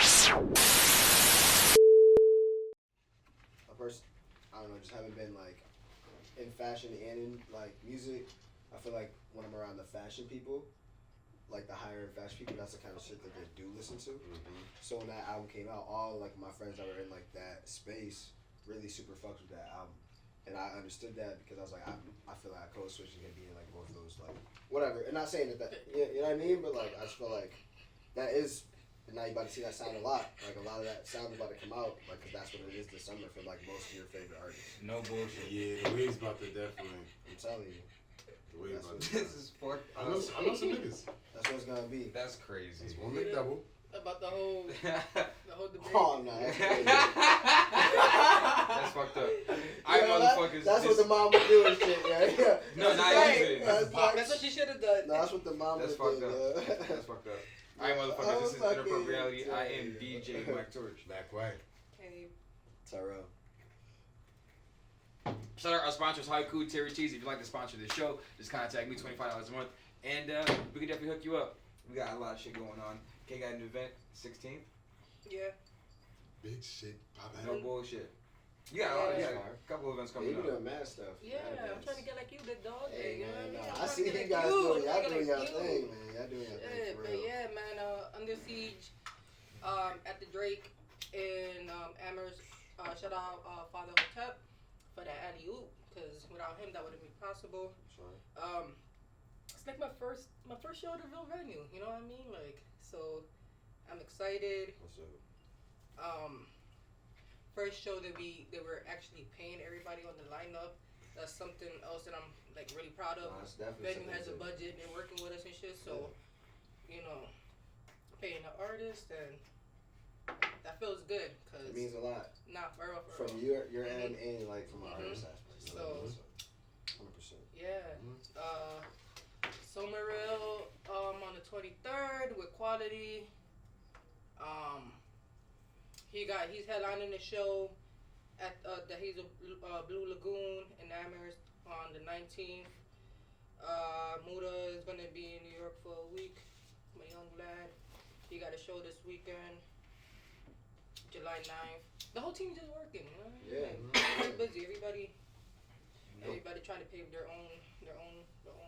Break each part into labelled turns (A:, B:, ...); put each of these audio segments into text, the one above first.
A: A person, I don't know, just haven't been like in fashion and in like music. I feel like when I'm around the fashion people, like the higher end fashion people, that's the kind of shit that they do listen to. So when that album came out, all like my friends that were in like that space really super fucked with that album. And I understood that because I was like, I feel like code switching can be in like both of those, like whatever. And not saying that you know what I mean, but like I just feel like that is, and now you're about to see that sound a lot. Like a lot of that sound is about to come out, like because that's what it is this summer for like most of your favorite artists.
B: No bullshit.
C: Yeah, the wave's about to definitely.
A: I'm telling you,
C: The wave's about to.
D: This is for.
C: I know some niggas.
A: that's what it's gonna be.
D: That's crazy.
C: It's one McDouble.
E: About the whole debate.
A: Oh no, that's crazy.
D: That's fucked up. I motherfuckers.
A: That's what the mom would do and shit, right? Yeah.
D: No, not
E: right.
D: even.
A: That's
E: That's what she should have done.
A: No, that's what the mom
D: That's
A: would
D: fucked
A: do.
D: up.
A: Yeah.
D: That's fucked up. Alright, motherfuckers. This is Inappropreality. I am DJ Black Torch.
C: Black White.
E: Hey,
A: Tyrell.
D: Shout out our sponsors, Haiku, Terry Cheese. If you'd like to sponsor this show, just contact me, $25 a month, and we can definitely hook you up. We got a lot of shit going on. K got an event, 16th.
E: yeah.
C: Big shit. Poppin'.
D: No bullshit. You got a lot. You got a couple events
A: Yeah,
D: coming
A: you
D: up.
A: doing mad stuff.
E: Yeah, I'm trying to get like you, big dog.
A: Hey
E: you know
A: man,
E: what
A: no,
E: I'm
A: I see
E: trying to
A: you
E: get
A: guys
E: like
A: doing, y'all
E: trying to
A: doing
E: get
A: your
E: like
A: thing,
E: you.
A: man. Y'all doing your
E: Yeah,
A: thing for
E: but
A: real.
E: yeah, man. Under Siege, at the Drake in Amherst. Shout out Father Hotep for that alley oop, because without him that wouldn't be possible.
A: Sorry.
E: It's like my first show at a real venue. You know what I mean? Like, so I'm excited.
A: What's up?
E: First show that they were actually paying everybody on the lineup. That's something else that I'm like really proud of.
A: No, it's definitely
E: Venue has a
A: something
E: budget and working with us and shit. So, you know, paying the artist and that feels good. Cause
A: It means a lot
E: nah, for real.
A: from your end and like from an artist aspect.
E: So,
A: 100%.
E: yeah. Somerville on the 23rd with Quality. He's headlining the show at the Blue Lagoon in Amherst on the 19th. Muda is gonna be in New York for a week. My young lad. He got a show this weekend, July 9th. The whole team's just working, you know?
A: Yeah.
E: Everybody's busy. Everybody trying to pave their own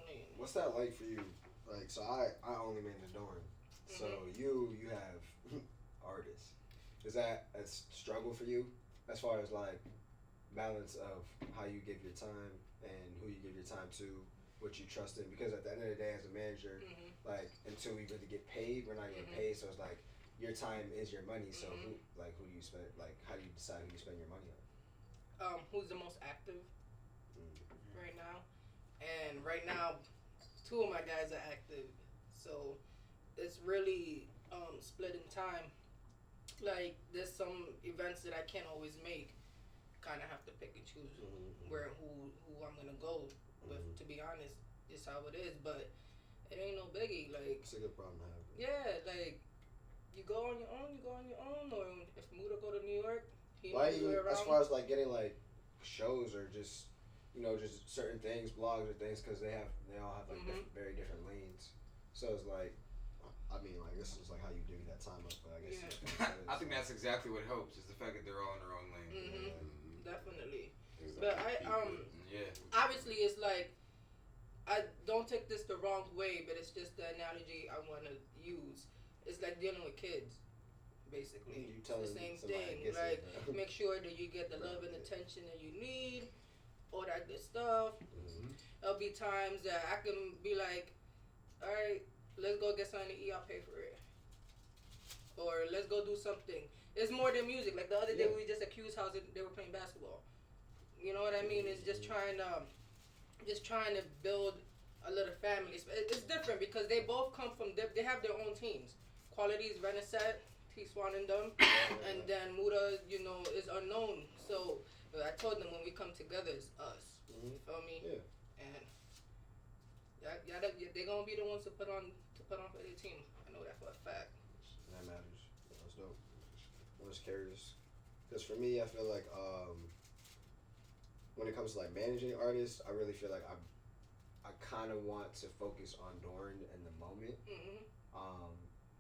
E: lane.
A: What's that like for you? Like, so I only manage Dorn. So you have artists. Is that a struggle for you as far as like balance of how you give your time and who you give your time to, what you trust in? Because at the end of the day, as a manager, like until we really get paid, we're not getting paid. So it's like your time is your money. So who do you spend? Like, how do you decide who you spend your money on?
E: Who's the most active right now? And right now, two of my guys are active, so it's really split in time. Like, there's some events that I can't always make. Kind of have to pick and choose who I'm gonna go with. To be honest, it's how it is. But it ain't no biggie. Like,
A: It's a good problem to have.
E: yeah, like you go on your own. Or if Muda go to New York, he
A: Why
E: knows
A: you,
E: where
A: as
E: around.
A: far as like getting like shows or just just certain things, blogs or things, because they all have like very different lanes. So it's like, I mean, like this is like how you divvy that time up. But I guess
D: I think that's exactly what helps is the fact that they're all in their own lane.
E: Definitely.
C: Exactly.
E: But
D: Yeah.
E: obviously it's like, I don't take this the wrong way, but it's just the analogy I want to use. It's like dealing with kids, basically.
A: You
E: It's
A: telling
E: the same
A: somebody
E: thing.
A: gets
E: Like,
A: it, bro.
E: make sure that you get the love and attention that you need, all that good stuff. There'll be times that I can be like, all right, let's go get something to eat, I'll pay for it. Or let's go do something. It's more than music. Like the other day, we just accused how they were playing basketball. You know what I mean? It's just trying to build a little family. It's different because they both come from, they have their own teams. Quality is Renaissance, T Swan and them, and then Muda, is unknown. So I told them when we come together, it's us. You feel me?
A: Yeah.
E: And they're gonna be the ones to put on for their team. I know that for a fact.
A: That matters. That's dope. I'm just curious, because for me, I feel like when it comes to like managing artists, I really feel like I kind of want to focus on Dorn in the moment,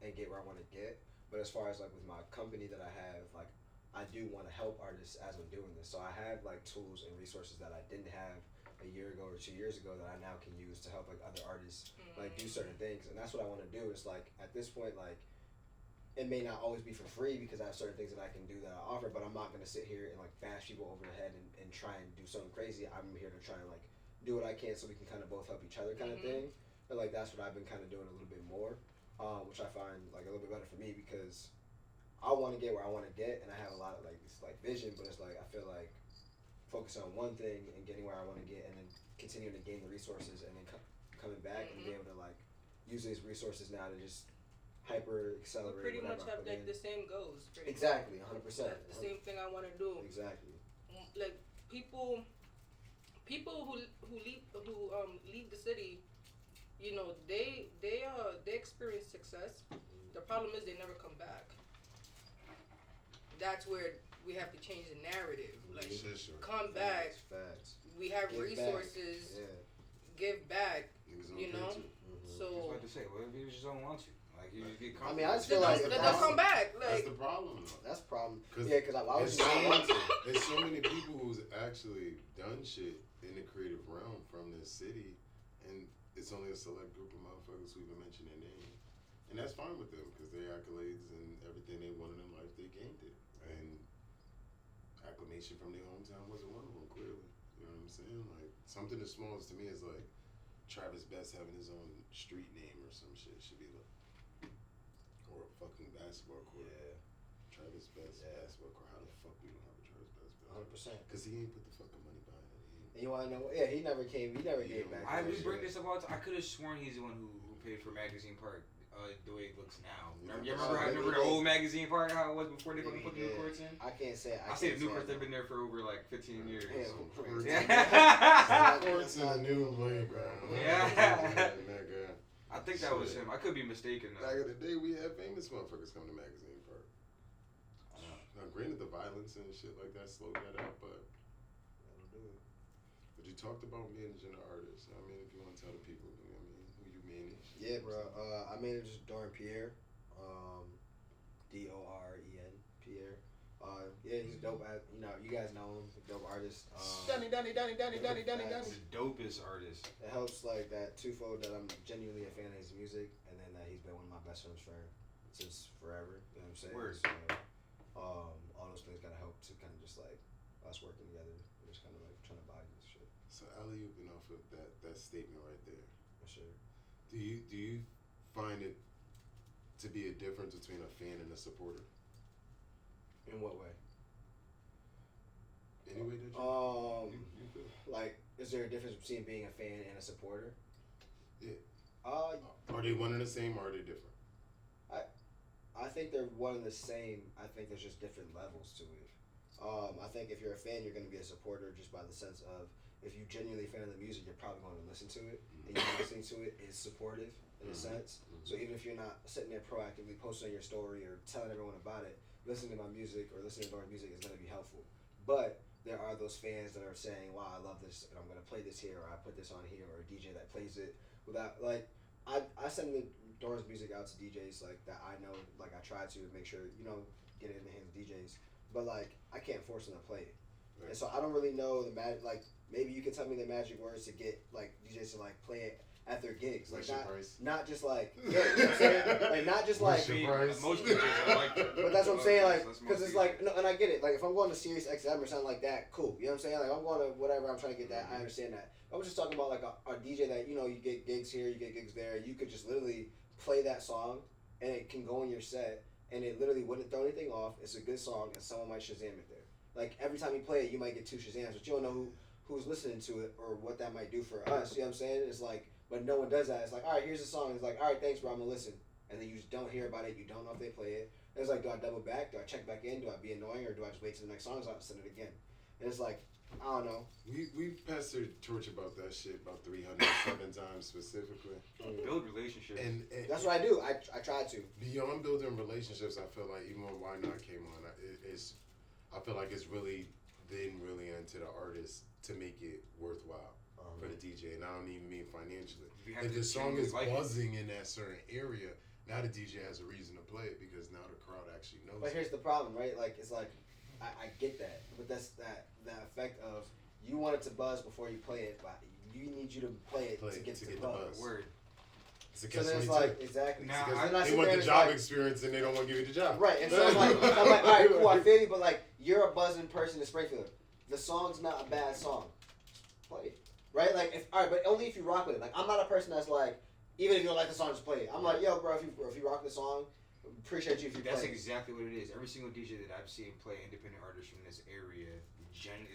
A: and get where I want to get. But as far as like with my company that I have, like I do want to help artists as I'm doing this. So I have like tools and resources that I didn't have a year ago or 2 years ago that I now can use to help like other artists like do certain things. And that's what I want to do. It's like at this point, like it may not always be for free because I have certain things that I can do that I offer, but I'm not gonna sit here and like bash people over the head and try and do something crazy. I'm here to try and like do what I can so we can kind of both help each other kind of thing. And like that's what I've been kind of doing a little bit more, which I find like a little bit better for me because I want to get where I want to get, and I have a lot of like this like vision, but it's like I feel like focus on one thing and getting where I want to get, and then continuing to gain the resources, and then coming back and be able to like use these resources now to just hyper accelerate.
E: We pretty much have like the same goals.
A: Exactly, 100%.
E: That's the same thing I want to do.
A: Exactly.
E: Like people who leave the city, you know, they experience success. The problem is they never come back. That's where we have to change the narrative. Like, come back.
A: Facts.
E: We have
A: Give
E: resources.
A: back.
E: Give back. You know. So.
D: I was about to say, what if you just don't want to? Like you get
A: I mean, I just feel like
E: they'll come back. Like
C: that's the problem. Though.
A: That's the problem.
C: Cause
A: yeah, because I was
C: there's
A: just want to.
C: There's so many people who's actually done shit in the creative realm from this city, and it's only a select group of motherfuckers who even mention their name, and that's fine with them because their accolades and everything they wanted in life, they gained it, and acclamation from their hometown wasn't one of them. Clearly, you know what I'm saying? Like something as small as to me is like Travis Best having his own street name or some shit should be like, or a fucking basketball court.
A: Yeah.
C: Travis Best basketball court. How the fuck we don't have a Travis Best basketball?
A: 100%.
C: Because he ain't put the fucking money behind it.
A: And you want to know? Yeah, he never came. He never gave back.
D: We bring this up all the time. I could have sworn he's the one who paid for Magazine Park the way it looks now. Remember the old Magazine Park, how it was before they put new courts in?
A: I can't say.
D: I say the new courts have been there for over like 15 years.
C: Courts in the new playground.
D: Yeah. I think that was him. I could be mistaken though.
C: Back in the day, we had famous motherfuckers come to Magazine Park. Now, granted, the violence and shit like that slowed that up, but that'll do it. But you talked about managing the artists. I mean, if you want to tell the people, you know what I mean, who you manage.
A: Yeah, bro. I managed Doran Pierre, Doren Pierre. Yeah, he's dope. You know, you guys know him, dope artist.
E: Donnie.
D: The dopest artist.
A: It helps like that twofold that I'm genuinely a fan of his music, and then that he's been one of my best friends since forever. You know what I'm saying?
D: Word.
A: So, all those things gotta help to kind of just like us working together, and just kind of like trying to buy this shit.
C: So, alley-ooping off of that statement right there.
A: For sure.
C: Do you find it to be a difference between a fan and a supporter?
A: In what way?
C: Any way that you feel?
A: Like, is there a difference between being a fan and a supporter?
C: Yeah.
A: Are
C: they one and the same, or are they different?
A: I think they're one and the same. I think there's just different levels to it. I think if you're a fan, you're going to be a supporter just by the sense of if you're genuinely a fan of the music, you're probably going to listen to it, and you listening to it is supportive in a sense. So even if you're not sitting there proactively posting on your story or telling everyone about it, listening to my music or listening to our music is going to be helpful. But there are those fans that are saying, wow, I love this, and I'm going to play this here, or I put this on here, or a DJ that plays it without, like, I send Doran's music out to DJs, like, that I know, like, I try to make sure, you know, get it in the hands of DJs. But, like, I can't force them to play it. Right. And so I don't really know the magic, like, maybe you can tell me the magic words to get, like, DJs to, like, play it at their gigs, like not just like, yeah, you know what I'm saying? Like not just like
D: most DJs are like that.
A: But that's what I'm saying, like, because it's like, no, and I get it. Like if I'm going to Sirius XM or something like that, cool. You know what I'm saying? Like I'm going to whatever, I'm trying to get that. I understand that. I was just talking about like a DJ that you know you get gigs here, you get gigs there. You could just literally play that song, and it can go in your set, and it literally wouldn't throw anything off. It's a good song, and someone might Shazam it there. Like every time you play it, you might get 2 Shazams, but you don't know who's listening to it or what that might do for us. You know what I'm saying? It's like. But no one does that. It's like, all right, here's the song. It's like, all right, thanks, bro. I'm gonna listen. And then you just don't hear about it. You don't know if they play it. And it's like, do I double back? Do I check back in? Do I be annoying, or do I just wait till the next song's out and send it again? And it's like, I don't know.
C: We've passed the torch about that shit about 307 times specifically.
D: Build relationships.
C: And
A: that's what I do. I try to.
C: Beyond building relationships, I feel like even when Why Not came on, I feel like it's really into the artist to make it worthwhile. For the DJ, and I don't even mean financially. If the song is buzzing in that certain area, Now the DJ has a reason to play it because now the crowd actually knows.
A: But here's the problem, right? Like it's like I get that, but that's that effect of you want it to buzz before you play it, but you need you to play it to get the buzz.
D: Word.
C: It's a
A: So then it's like exactly.
D: Now,
A: because
C: they want the job experience and they don't want to give you the job.
A: Right, and so I'm like, all right, cool, I feel you, but like you're a buzzing person in Springfield. The song's not a bad song. Play it. Right? Like if alright, but only if you rock with it. Like I'm not a person that's like, even if you don't like the song, just play it. I'm like, yo, bro, if you rock the song, appreciate you if you play
D: That's
A: it.
D: exactly what it is. Every single DJ that I've seen play independent artists from this area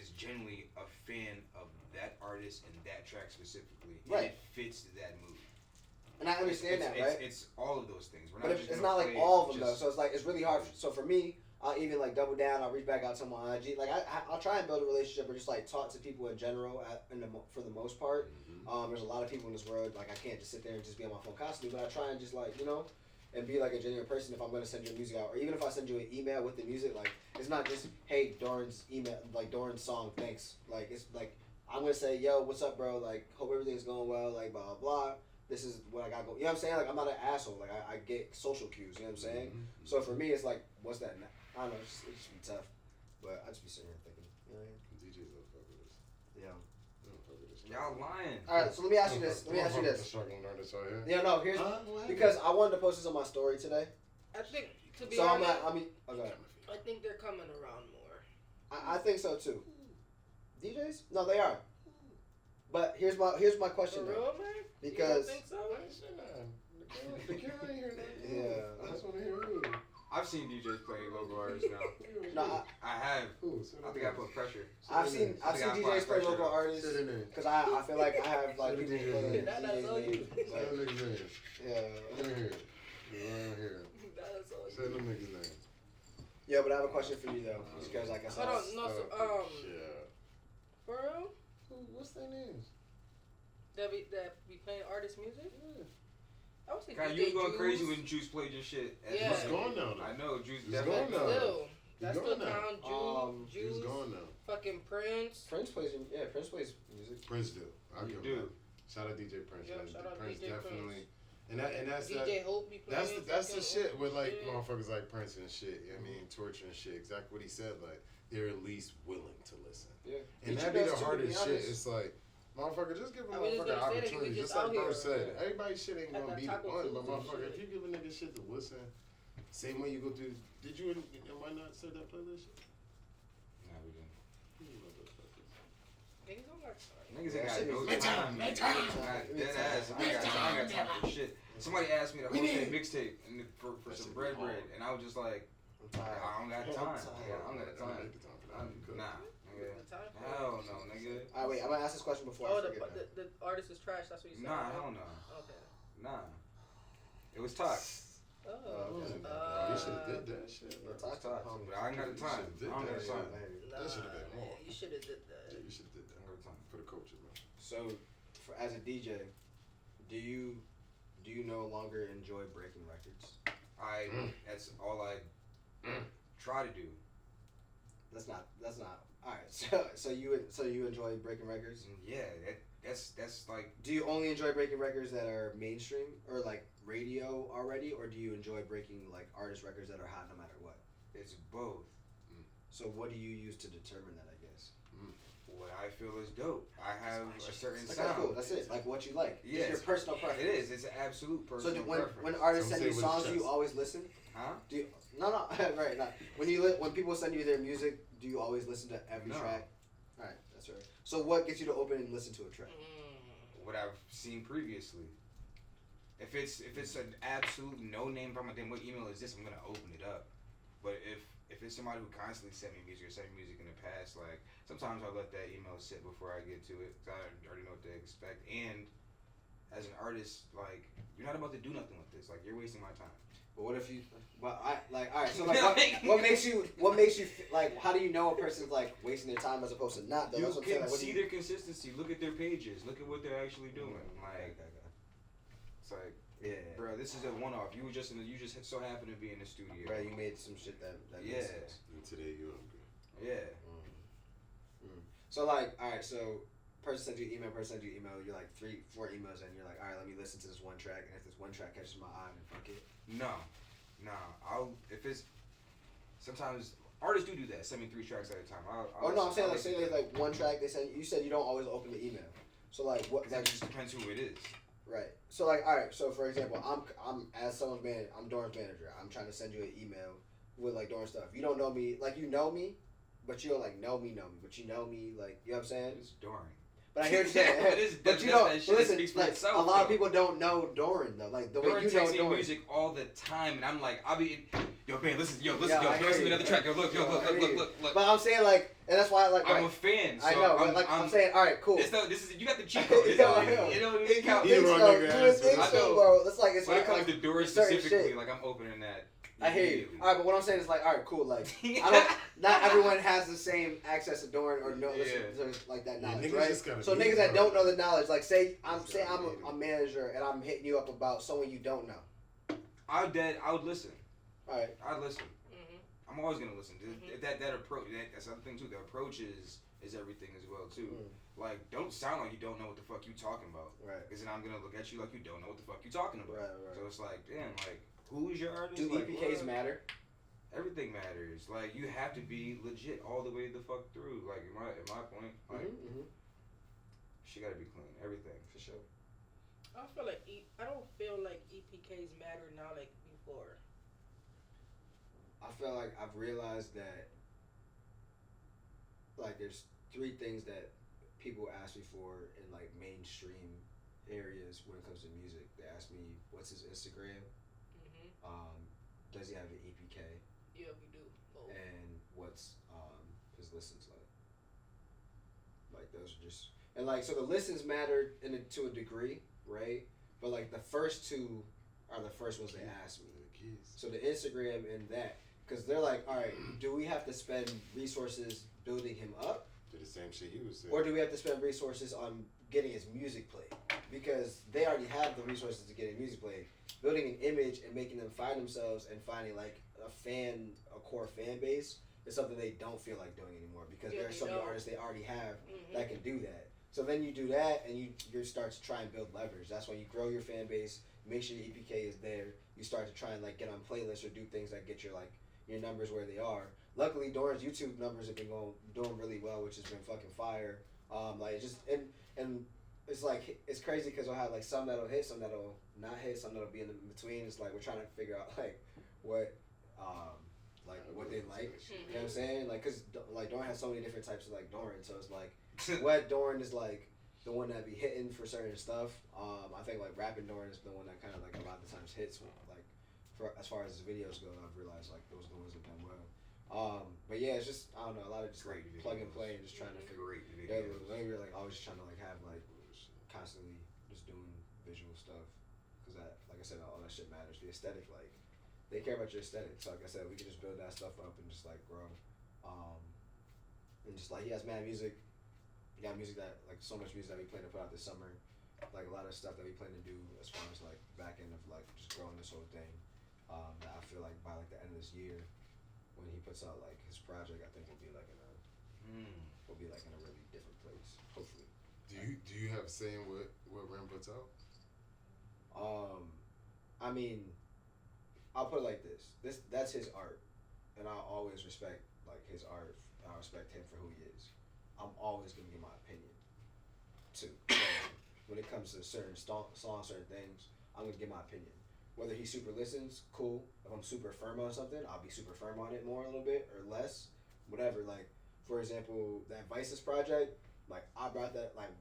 D: is generally a fan of that artist and that track specifically. And
A: Right.
D: it fits that mood.
A: And I understand that, right?
D: It's all of those things. We're
A: But
D: not just
A: it's
D: gonna
A: not like
D: play
A: all of them
D: just-
A: though. So it's like it's really hard. So for me, I'll even like double down. I'll reach back out to my IG. Like I'll try and build a relationship or just like talk to people in general. For the most part, there's a lot of people in this world. Like I can't just sit there and just be on my phone constantly. But I try and just like and be like a genuine person if I'm gonna send your music out, or even if I send you an email with the music. Like it's not just hey Doran's email, like Doran's song, thanks. Like it's like I'm gonna say yo, what's up, bro? Like hope everything's going well. Like blah blah blah. This is what I got going. You know what I'm saying? Like I'm not an asshole. Like I get social cues. You know what I'm saying? So for me, it's like, what's that? I don't know. It just be tough. But I just be sitting here thinking. You know what I mean?
C: DJs don't fuck with us.
A: Yeah.
C: They don't fuck with us.
D: Y'all lying.
A: All right. So let me ask you this.
C: Struggling artists out here.
A: Yeah. No. Here's because I wanted to post this on my story today.
E: I think to be
A: So
E: honest,
A: okay.
E: I think they're coming around more.
A: I think so too. DJs? No, they are. But here's my question
E: For
A: though.
E: real, man?
A: Because
E: You don't think so?
C: The camera ain't here now.
A: Yeah.
C: I just want to hear who.
D: I've seen DJs play local artists now.
A: no,
D: I have.
C: Who?
D: I think I put pressure.
A: I've seen DJs play local artists
C: Say their name.
A: because I feel like I have like
C: Say
A: people
C: the
A: playing
C: DJ.
E: That's all you.
A: DJs.
C: Say them niggas' names.
A: Yeah.
C: Right here. Right here.
E: That's all
C: Say them niggas' names.
A: Yeah, but I have a question for you though, just because like I said.
E: Hold on, no, so,
C: Yeah.
E: for real?
C: What's their names?
E: That be playing artist music?
C: Yeah.
E: I was thinking
D: God, you was going
E: Juice.
D: crazy when Juice played your shit.
E: Yeah.
C: He's gone now, though.
D: I know Juice
C: He's
D: definitely.
C: gone now.
E: Still, that's
C: He's
E: still
C: gone now.
E: count Juice,
C: He's gone now.
E: fucking Prince.
A: Prince plays music.
C: Prince do. I'll
D: You
C: give
D: do.
C: him that. Shout out DJ Prince.
E: Yeah,
C: man.
E: shout out
C: Prince
E: DJ
C: definitely.
E: Prince.
C: And that's
E: DJ Hope be playing.
C: that's the
E: fucking
C: shit with like
E: shit.
C: motherfuckers like Prince and shit. I mean, torture and shit. Exactly what he said. Like they're at least willing to listen.
A: Yeah.
C: And
A: But
C: that
A: you
C: be the
A: guys too, to be
C: hardest shit.
A: honest.
C: It's like, motherfucker, just give a
E: I was just
C: motherfucker
E: gonna say that, you
C: opportunity.
E: could
C: Just
E: just
C: like
E: out
C: bro
E: here,
C: said,
E: yeah.
C: everybody's shit ain't
E: Like
C: gonna
E: that
C: be the
E: taco
C: one. But
E: Tuesday
C: motherfucker,
E: shit.
C: if you give a nigga shit to listen, same way you go through. Did you and why not say that playlist?
D: Nah, we didn't.
C: You motherfuckers.
E: Niggas don't got time.
D: Niggas
A: Yeah,
D: ain't got
A: shit
D: no
A: is-
D: time.
C: Make time.
D: Dead ass. I ain't got time for shit. Somebody asked me to host a mixtape for
C: That
D: some
C: shit
D: bread,
C: be hard.
D: and I was just like,
A: I'm tired.
D: I don't got
A: I'm
D: time.
A: tired.
D: Yeah, I don't got
C: I don't
D: time.
C: make the time for that. You could.
D: Nah, nigga.
E: Got time for
D: Hell no, nigga.
A: All right, wait. I'm gonna ask this question before
E: Oh,
A: I forget that.
E: the artist is trash. That's what you said.
D: Nah,
E: right?
D: hell no.
E: Okay.
D: Nah. It was talk.
E: Oh.
A: Okay.
C: You should have did that shit, bro.
A: Yeah, talk.
D: Talk. But I ain't got the time. I don't got the time.
C: That should've been more.
E: You should have did that.
C: Yeah, you should have did
D: I
C: that
D: don't got the time.
C: for the culture, man.
A: So, as a DJ, do you no longer enjoy breaking records?
D: That's all I try to do.
A: That's not. All right. So you enjoy breaking records?
D: Yeah, that's like
A: Do you only enjoy breaking records that are mainstream or like radio already, or do you enjoy breaking like artist records that are hot no matter what?
D: it's both.
A: So what do you use to determine that? I guess.
D: What I feel is dope. I have a certain
A: Okay,
D: sound.
A: cool. That's it. Like what you like.
D: Yes.
A: It's your personal preference.
D: It is. It's an absolute
A: So
D: personal
A: when
D: preference.
A: artists
C: Don't
A: send you
C: say what
A: songs,
C: it's
A: do you
C: just.
A: always listen?
D: Huh?
A: Do you? No, right, not. When people send you their music, do you always listen to every
D: No.
A: track? All right, that's right. So what gets you to open and listen to a track?
D: What I've seen previously. If it's an absolute no name from then what email is this? I'm gonna open it up. But if it's somebody who constantly sent me music or sent me music in the past, like sometimes I let that email sit before I get to it. 'Cause I already know what to expect. And as an artist, like you're not about to do nothing with this. Like you're wasting my time.
A: But what if you? But I like. All right. So like, what makes you? Like? How do you know a person's like wasting their time as opposed to not? Though?
D: You
A: That's what I'm saying.
D: can
A: Like, what do
D: see
A: you-
D: their consistency. Look at their pages. Look at what they're actually doing. Like it's like,
A: Yeah.
D: bro, this is a one-off. You just so happen to be in the studio.
A: Right. You made some shit that
D: Yeah.
A: makes sense.
C: And today you hungry.
D: Yeah.
A: So like, all right. So person sends you an email, you're like 3-4 emails and you're like, all right, let me listen to this one track, and if this one track catches my eye, then fuck it.
D: No, if it's sometimes artists do that. Send me 3 tracks at a time.
A: I'm saying like say they like one track they send you said you don't always open the email, so like what
D: that just depends who it is.
A: Right. So like all right. So for example, I'm as someone's man, I'm Doran's manager. I'm trying to send you an email with like Doran stuff. You don't know me, like you know me, but you don't like know me, but you know me, like you know what I'm saying.
D: It's Doran.
A: But I hear you saying,
D: it is,
A: but you know, listen, like,
D: itself,
A: a lot of people don't know Doran though, like the way you know
D: texts me
A: Doran.
D: music all the time, and I'm like, I'll be, listen to another track, look.
A: But I'm saying like, and that's why like
D: I'm a fan. So
A: I know, but like I'm saying, all right, cool.
D: This is you got the cheat code. It don't even count.
A: You think so, bro? It's like
D: when it comes to Doran specifically, like I'm opening that.
A: I hear you. All right, but what I'm saying is like, all right, cool. Like, not everyone has the same access to Doran or listen to like that knowledge, right? So niggas that don't know the knowledge, like, say I'm a manager and I'm hitting you up about someone you don't know.
D: I would listen.
A: All right,
D: I'd listen. I'm always gonna listen. That approach. That's the other thing too. The approach is everything as well too. Like, don't sound like you don't know what the fuck you talking about.
A: Right.
D: Because then I'm gonna look at you like you don't know what the fuck you talking about.
A: Right.
D: So it's like, damn, like. Who is your artist?
A: Do
D: like,
A: EPKs matter?
D: Everything matters. Like, you have to be legit all the way the fuck through. Like, in my point, like, she gotta be clean. Everything.
A: For sure.
E: I don't feel like EPKs matter now like before.
A: I feel like I've realized that, like, there's 3 things that people ask me for in, like, mainstream areas when it comes to music. They ask me, what's his Instagram? Does he have an EPK?
E: Yeah, we do. Both.
A: And what's his listens like? Like those are just and like so the listens matter to a degree, right? But like the first 2 are the first ones they ask me. So the Instagram and that, because they're like, all right, do we have to spend resources building him up?
C: Do the same shit he was saying.
A: Or do we have to spend resources on getting his music played? Because they already have the resources to get his music played. Building an image and making them find themselves and finding like a core fan base is something they don't feel like doing anymore because there are so many artists they already have that can do that. So then you do that and you start to try and build leverage. That's when you grow your fan base, make sure your EPK is there. You start to try and like get on playlists or do things that get your like your numbers where they are. Luckily, Doran's YouTube numbers have been doing really well, which has been fucking fire. Like just and it's like it's crazy because I'll have like some that'll hit, some that'll not hit, some that'll be in the between. It's like we're trying to figure out like what they like. You know what I'm saying? Like because like Doran has so many different types of like Doran, so it's like what Doran is like the one that be hitting for certain stuff. I think like rapping Doran is the one that kind of like a lot of the times hits like for as far as his videos go. I've realized like those are the ones that done well. But yeah, it's just I don't know, a lot of just like plug and play and just trying to figure. Yeah, we're like always trying to like have like constantly just doing visual stuff because that, like I said, all that shit matters. The aesthetic, like they care about your aesthetic. So like I said, we can just build that stuff up and just like grow. And just like he has mad music. He got music that like so much music that we plan to put out this summer. Like a lot of stuff that we plan to do as far as like back end of like just growing this whole thing. That I feel like by like the end of this year, when he puts out like his project, I think we'll be like in a really different place. Hopefully.
C: Do you have a say in what Ram puts out?
A: I mean, I'll put it like this. That's his art, and I always respect like his art. I respect him for who he is. I'm always gonna give my opinion too. So when it comes to certain songs, certain things, I'm gonna give my opinion. Whether he super listens, cool. If I'm super firm on something, I'll be super firm on it more a little bit or less, whatever. Like for example, that Vices project, like I brought that like.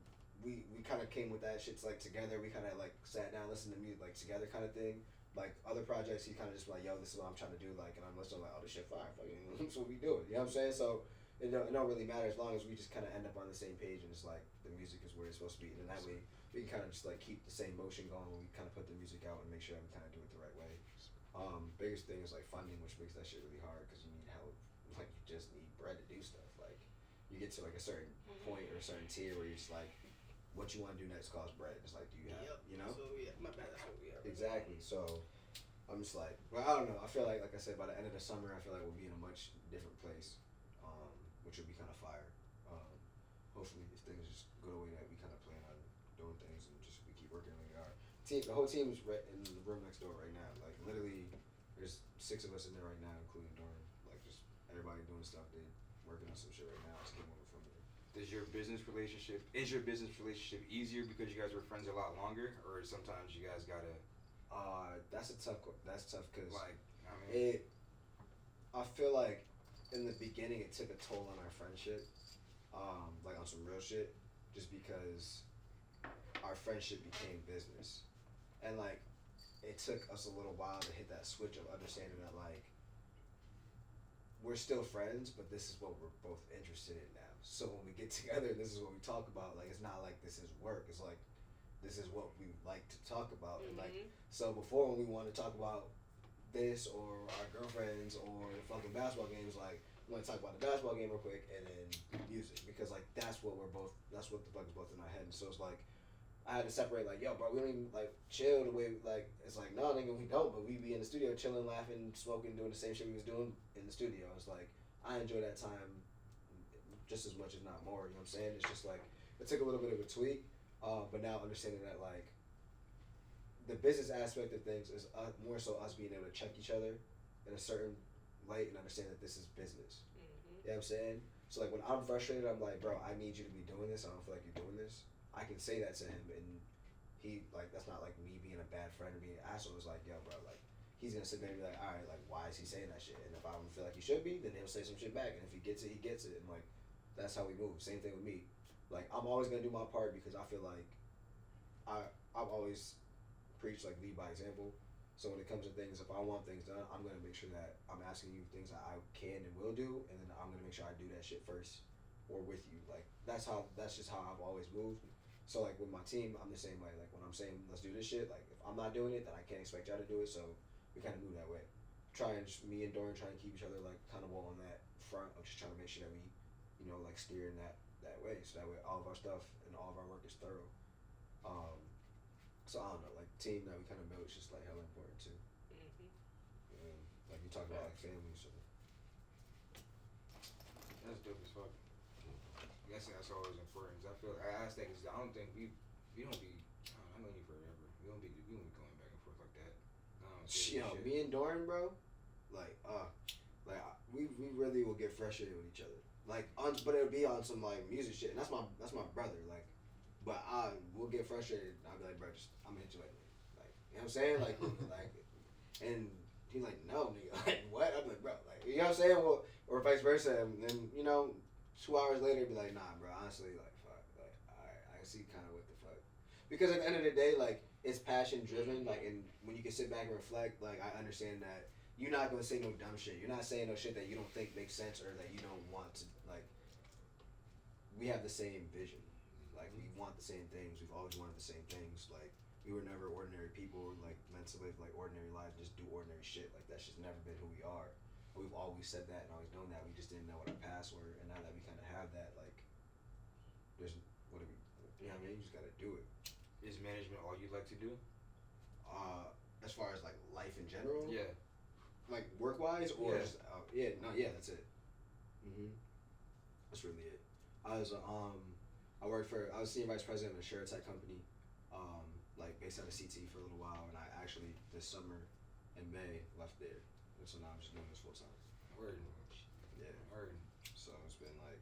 A: We kind of came with that shit like together. We kind of like sat down, listened to music like together kind of thing. Like other projects, he kind of just like, yo, this is what I'm trying to do. Like, and I'm listening like, oh, this shit fire. Fucking, that's what we do. You know what I'm saying? So it don't really matter as long as we just kind of end up on the same page and it's like the music is where it's supposed to be. And that way we can kind of just like keep the same motion going when we kind of put the music out and make sure that we kind of do it the right way. Biggest thing is like funding, which makes that shit really hard because you need help. Like you just need bread to do stuff. Like you get to like a certain point or a certain tier where you're just like, what you want to do next costs bread. It's like, do you have, you know?
E: So yeah, my bad. That's what we are.
A: Exactly. So I'm just like, well, I don't know. I feel like I said, by the end of the summer, I feel like we'll be in a much different place, which will be kind of fire. Hopefully, if things just go good way that we kind of plan on doing things and just we keep working really hard. The whole team is right in the room next door right now. Like literally, there's 6 of us in there right now, including Dorn. Like just everybody doing stuff. They working on some shit right now. Just came over from there.
D: Is your business relationship easier because you guys were friends a lot longer, or sometimes you guys gotta?
A: That's tough because
D: Like, I mean,
A: I feel like in the beginning it took a toll on our friendship, like on some real shit, just because our friendship became business, and like it took us a little while to hit that switch of understanding that like we're still friends, but this is what we're both interested in now. So when we get together, this is what we talk about. Like it's not like this is work. It's like this is what we like to talk about. And like so before when we want to talk about this or our girlfriends or the fucking basketball games, like we want to talk about the basketball game real quick and then music because like that's what the fuck is both in our head. And so it's like I had to separate like, yo, bro, we don't even like chill the way like it's like no nigga we don't, but we be in the studio chilling, laughing, smoking, doing the same shit we was doing in the studio. It's like I enjoy that time just as much if not more, you know what I'm saying? It's just like it took a little bit of a tweak, but now understanding that like the business aspect of things is more so us being able to check each other in a certain light and understand that this is business. You know what I'm saying? So like when I'm frustrated, I'm like, bro, I need you to be doing this. I don't feel like you're doing this. I can say that to him, and he like that's not like me being a bad friend or being an asshole. It's like, yo, bro, like he's gonna sit there and be like, all right, like why is he saying that shit? And if I don't feel like he should be, then he'll say some shit back. And if he gets it, he gets it. And like that's how we move. Same thing with me. Like I'm always gonna do my part because I feel like I've always preached like lead by example. So when it comes to things, if I want things done, I'm gonna make sure that I'm asking you things that I can and will do, and then I'm gonna make sure I do that shit first or with you. Like that's just how I've always moved. So like with my team, I'm the same way. Like when I'm saying let's do this shit, like if I'm not doing it, then I can't expect y'all to do it. So we kind of move that way. Me and Doran trying to keep each other like kind of all on that front of just trying to make sure that we, you know, like steer in that way. So that way all of our stuff and all of our work is thorough. So I don't know, like team that we kind of built is just like hella important too. Like you talk about like family, so
D: that's dope as fuck. I guess that's always important. I feel I ask that because I don't think we don't be. I know you forever. We don't be going back and forth like that.
A: Yo, me and Doran, bro, like we really will get frustrated with each other. Like but it'll be on some like music shit, and that's my brother. Like, but we'll get frustrated. I'll be like, bro, I'm gonna hit you later. Like, you know what I'm saying? Like, and he's like, no, nigga, like what? I'm like, bro, like, you know what I'm saying? Well, or vice versa. And then 2 hours later, be like, nah, bro, honestly, like, fuck, like, I see kind of what the fuck. Because at the end of the day, like, it's passion driven. Like, and when you can sit back and reflect, like, I understand that you're not gonna say no dumb shit. You're not saying no shit that you don't think makes sense or that you don't want to. Like, we have the same vision. Like, we want the same things. We've always wanted the same things. Like, we were never ordinary people, like, meant to live, like, ordinary lives, just do ordinary shit. Like, that's just never been who we are. We've always said that and always known that. We just didn't know what our paths were. And now that we kind of have that, like, there's, what do we, you know what I mean? You just got to do it.
D: Is management all you'd like to do?
A: As far as, like, life in general?
D: Yeah.
A: Like, work-wise? Or
D: yeah.
A: just, that's it. That's really it. I was senior vice president of a share tech company, like based out of CT for a little while, and I actually this summer in May left there, and so now I'm just doing this full time.
D: Word.
A: Yeah.
D: Word.
A: So it's been like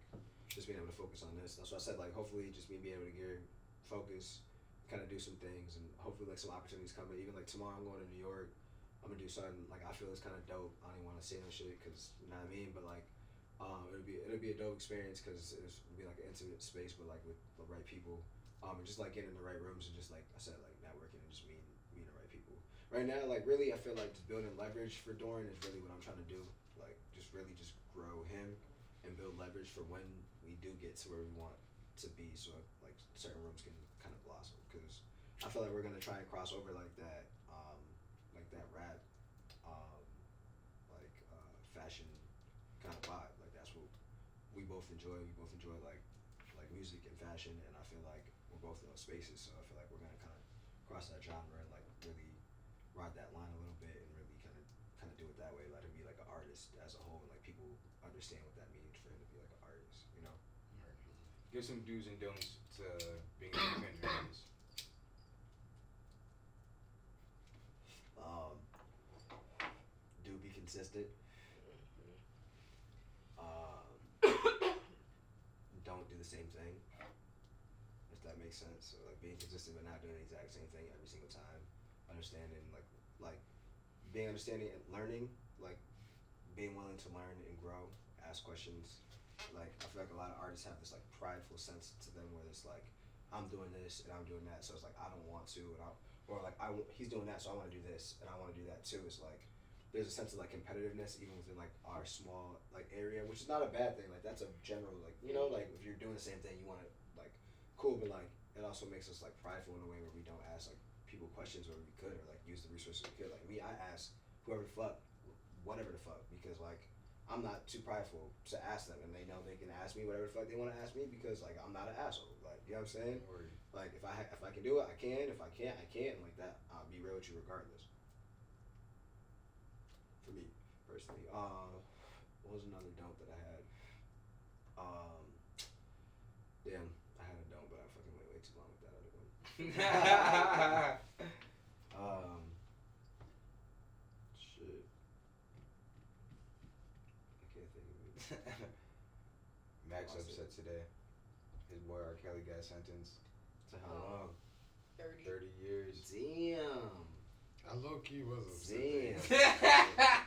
A: just being able to focus on this. That's why I said like hopefully just me being able to get focus, kind of do some things, and hopefully like some opportunities coming. Even like tomorrow I'm going to New York. I'm gonna do something like I feel it's kind of dope. I don't even want to say no shit because you know what I mean, but like. It'll be a dope experience because it'll be like an intimate space, but like with the right people, and just like getting in the right rooms and just like I said, like networking and just meeting the right people. Right now, like really, I feel like just building leverage for Doran is really what I'm trying to do. Like just really just grow him and build leverage for when we do get to where we want to be. So like certain rooms can kind of blossom because I feel like we're gonna try and cross over like that rap, fashion kind of vibe. We both enjoy like music and fashion, and I feel like we're both in those spaces, so I feel like we're gonna kind of cross that genre and like really ride that line a little bit and really kind of do it that way, let him be like an artist as a whole, and like people understand what that means for him to be like an artist, you know.
D: Give some do's and don'ts to being an independent artist?
A: Do be consistent. Don't do the same thing. If that makes sense. So like being consistent but not doing the exact same thing every single time. Understanding like being understanding and learning, like being willing to learn and grow, ask questions. Like I feel like a lot of artists have this like prideful sense to them where it's like I'm doing this and I'm doing that, so it's like I don't want to, or like he's doing that, so I want to do this and I want to do that too. It's like there's a sense of like competitiveness even within like our small like area, which is not a bad thing. Like that's a general like like if you're doing the same thing, you want to like cool, but like it also makes us like prideful in a way where we don't ask like people questions where we could, or like use the resources we could. Like me, I ask whoever the fuck, whatever the fuck, because like I'm not too prideful to ask them, and they know they can ask me whatever the fuck they want to ask me because like I'm not an asshole. Like you know what I'm saying?
D: Word.
A: Like if I can do it, I can. If I can't, I can't. Like that, I'll be real with you regardless. For me personally, what was another don't that I had? Damn, I had a don't, but I fucking went way too long with that other one. Shit. I can't think of it.
D: Max
A: Lost
D: upset today. His boy R. Kelly got sentenced
A: To how long?
E: 30.
D: 30 years.
A: Damn.
C: I low key was
A: Damn.
C: upset.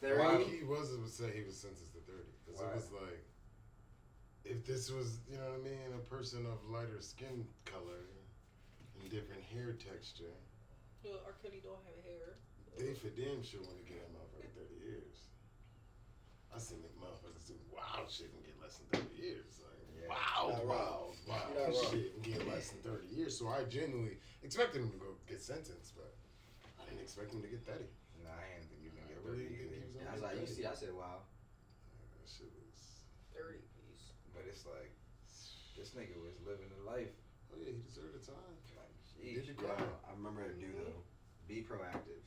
A: 30.
C: Low key was upset he was sentenced to 30 because
D: Why?
C: it was like, if this was, you know what I mean, a person of lighter skin color and different hair texture,
E: Well, R. Kelly don't have hair.
C: they for damn sure want to get that motherfucker 30 years. I seen that motherfuckers do wild shit and get less than 30 years. Like,
D: Yeah.
C: wild
A: Not wrong.
C: wild
A: Not wrong.
C: shit and get less than 30 years. So I genuinely expected him to go get sentenced, but I didn't expect him to get 30.
D: Nah, I didn't think he was gonna
C: I
D: get
C: really
D: 30
C: didn't think he
D: either.
C: was
A: I
C: gonna
A: was like,
C: get
A: you
C: 30.
A: see, I said, wow.
C: That shit was.
E: 30, please.
D: But it's like, this nigga was living the life.
C: Oh yeah, he deserved the time.
D: Like,
C: He did
D: sheesh.
C: the
A: Yeah,
C: crime.
A: I remember to do though. Be proactive.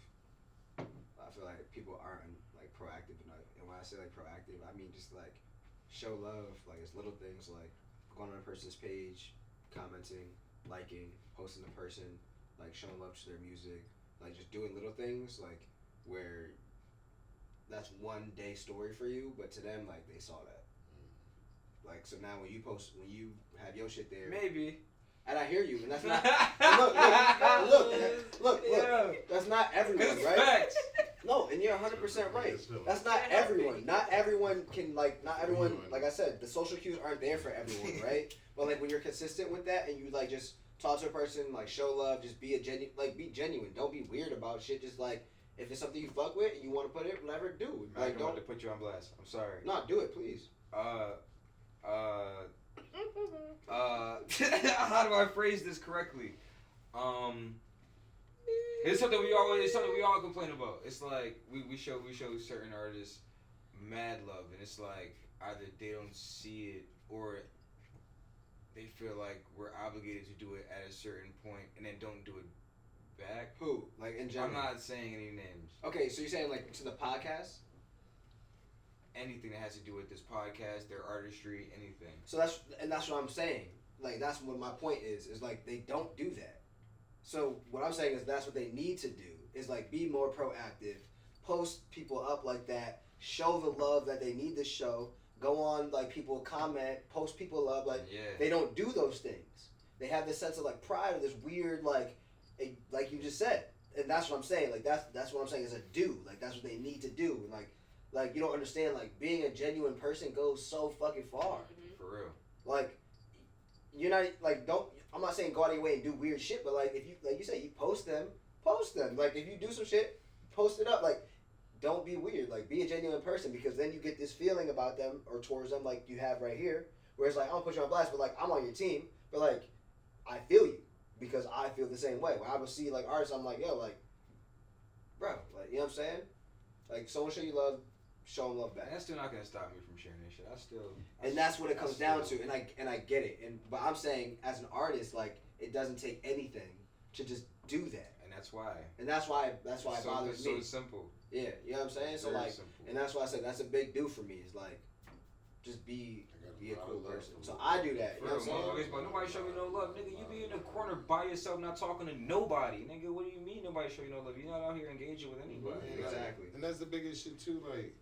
A: I feel like people aren't like proactive enough, and when I say like proactive, I mean just like show love. Like it's little things like going on a person's page, commenting, liking, posting the person, like showing love to their music, like just doing little things like where that's one day story for you, but to them like they saw that. Like so now when you have your shit there,
D: Maybe.
A: and I hear you, and that's not look,
D: Yeah.
A: that's not everyone,
D: It's
A: right?
D: facts.
A: No, and you're 100% right. That's not everyone. Not everyone can not everyone. Like I said, the social cues aren't there for everyone, right? But like when you're consistent with that and you like just talk to a person, like show love, just be be genuine. Don't be weird about shit. Just like if it's something you fuck with and you want to put it, let it do.
D: Like,
A: Like
D: don't
A: don't.
D: to put you on blast. I'm sorry.
A: No, do it, please.
D: How do I phrase this correctly? It's something we all complain about. It's like we show certain artists mad love, and it's like either they don't see it or they feel like we're obligated to do it at a certain point and then don't do it back.
A: Who? Like in general.
D: I'm not saying any names.
A: Okay, so you're saying like to the podcast?
D: Anything that has to do with this podcast, their artistry, anything.
A: So that's what I'm saying. Like that's what my point is like they don't do that. So what I'm saying is that's what they need to do is like be more proactive, post people up like that, show the love that they need to show, go on like people comment, post people up like they don't do those things. They have this sense of like pride or this weird like you just said. And that's what I'm saying. Like that's what I'm saying is a do. Like that's what they need to do. And like you don't understand like being a genuine person goes so fucking far.
D: For real.
A: Like you're not like don't. I'm not saying go out of your way and do weird shit, but like if you like you say you post them. Like if you do some shit, post it up. Like don't be weird. Like be a genuine person because then you get this feeling about them or towards them like you have right here, where it's like I don't put you on blast, but like I'm on your team, but like I feel you because I feel the same way. When I would see like artists, I'm like yo, like bro, like you know what I'm saying? Like someone show you love. Show them love back.
D: That's still not gonna stop me from sharing this shit.
A: And that's what it comes down to, and I get it. But I'm saying, as an artist, like it doesn't take anything to just do that.
D: And that's why.
A: And that's why it bothers me.
D: So simple.
A: Yeah, you know what I'm saying. So
D: Very
A: like,
D: simple.
A: and that's why I said that's a big do for me. Is like, just be
C: I got
A: a cool
C: lot of
A: person.
C: love
A: So
C: for
A: I do that. You know what I'm saying?
D: Motherfuckers, but nobody show me no love, nigga. You be in the corner by yourself, not talking to nobody, nigga. What do you mean nobody show you no love? You're not out here engaging with anybody.
C: Yeah,
A: Exactly.
C: And that's the biggest shit too. Like,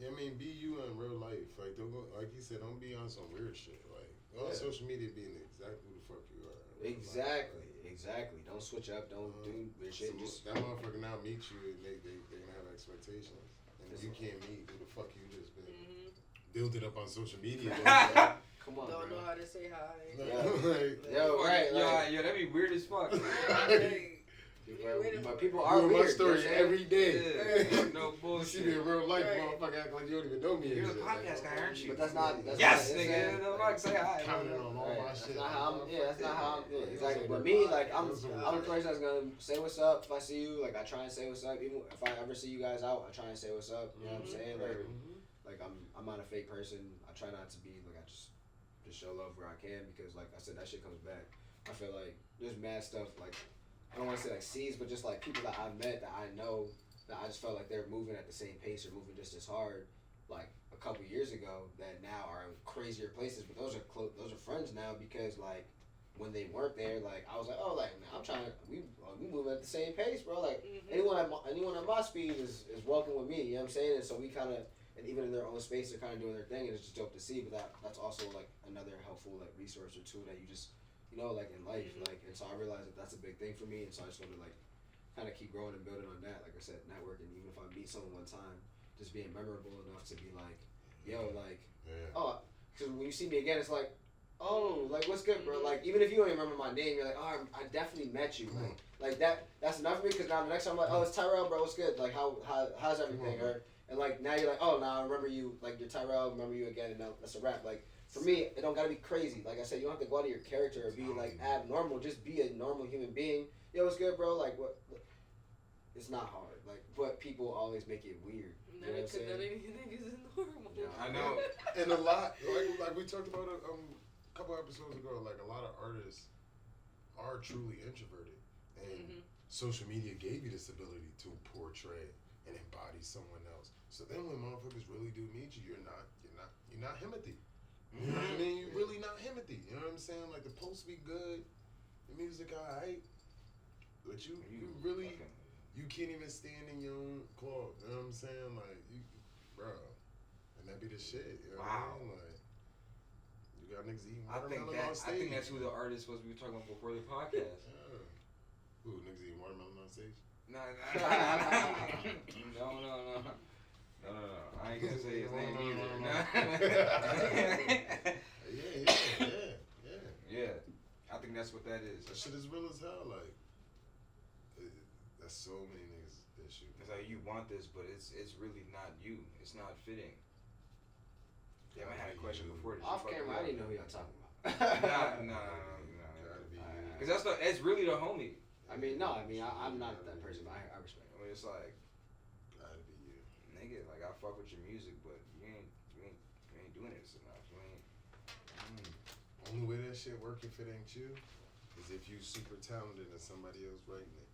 C: I mean, be you in real life. Like, don't go, like he said, don't be on some weird shit. Like, on social media, being exactly who the fuck you are.
A: Exactly. Exactly. Don't switch up. Don't do weird shit. Just
C: that motherfucker now meet you and they gonna have expectations, and if you can't meet who the fuck you just been building up on social media.
A: come on,
E: Don't
A: bro.
E: know how to say hi.
A: Yo, right, like,
D: yo, that'd be weird as fuck.
A: But people are
C: doing
A: weird.
C: my story every day.
D: Yeah, no
C: You
D: bullshit.
C: see me in real life,
E: Right.
C: motherfucker, act like you don't even know me.
D: You're
C: and
D: a
C: shit.
D: podcast guy, aren't you?
A: But that's not. That's
D: Yes,
A: not,
D: nigga. No, like, say hi.
C: Commenting on all
A: Right.
C: my
A: That's
C: shit.
A: not how I'm. Yeah, that's not how I'm. Yeah,
C: Like,
A: exactly.
C: I'm
A: But
C: saying,
A: me, like, I'm
C: that's what
A: the
C: we're
A: person that's gonna say what's up if I see you. Like, I try and say what's up. Even if I ever see you guys out, I try and say what's up. You know what I'm saying? Like I'm not a fake person. I try not to be. Like, I just show love where I can because, like I said, that shit comes back. I feel like there's mad stuff. Like, I don't want to say like seeds, but just like people that I've met that I know that I just felt like they're moving at the same pace or moving just as hard. Like a couple years ago, that now are in crazier places, but those are friends now because like when they weren't there, like I was like, oh, like man, I'm trying. We moving at the same pace, bro. Like anyone at my speed is welcome with me. You know what I'm saying? And so we kind of, and even in their own space, they're kind of doing their thing, and it's just dope to see. But that's also like another helpful like resource or two that you just like in life, like. And so I realized that that's a big thing for me, and so I just want to like kind of keep growing and building on that. Like I said, networking. Even if I meet someone one time, just being memorable enough to be like, yo, like, oh, because when you see me again, it's like, oh, like what's good, bro? Like even if you don't even remember my name, you're like, oh, I definitely met you, like that. That's enough for me because now the next time I'm like, oh, it's Tyrell, bro. What's good? Like how's everything? Or and like now you're like, oh, now I remember you. Like you're Tyrell. Remember you again, and now that's a wrap. Like. For me, it don't gotta be crazy. Like I said, you don't have to go out of your character or be like abnormal. Just be a normal human being. Yo, what's good, bro? Like what? It's not hard. Like, but people always make it weird. You know what I'm saying?
E: None of these niggas is normal.
A: Yeah.
D: I know.
C: And a lot, like we talked about a couple episodes ago, like a lot of artists are truly introverted, and social media gave you this ability to portray and embody someone else. So then when motherfuckers really do meet you, you're not Himothy. You know what I mean? You're really not Himothy. You know what I'm saying? Like the post be good, the music alright, but you really you can't even stand in your own cloth. You know what I'm saying? Like bro, and that be the shit. You know what I mean? Like you got niggas eating watermelon on stage.
D: I think that's who the artist was we were talking about before the podcast.
C: Yeah. Who niggas eating watermelon on stage?
D: No. I ain't gonna say his name either. Yeah. I think that's what that is.
C: That shit is real as hell. Like, that's so many niggas issue.
D: It's like you want this, but it's really not you. It's not fitting. Yeah, I had a question before.
A: Off camera, I didn't know who y'all talking about.
D: No.
C: Gotta be
D: It's really the homie.
A: I'm not that person, but I respect it.
D: I mean, it's like,
C: gotta be you.
D: nigga, like I fuck with your music, but you ain't doing this enough. You ain't.
C: Only way that shit work if it ain't you is if you super talented and somebody else writing it.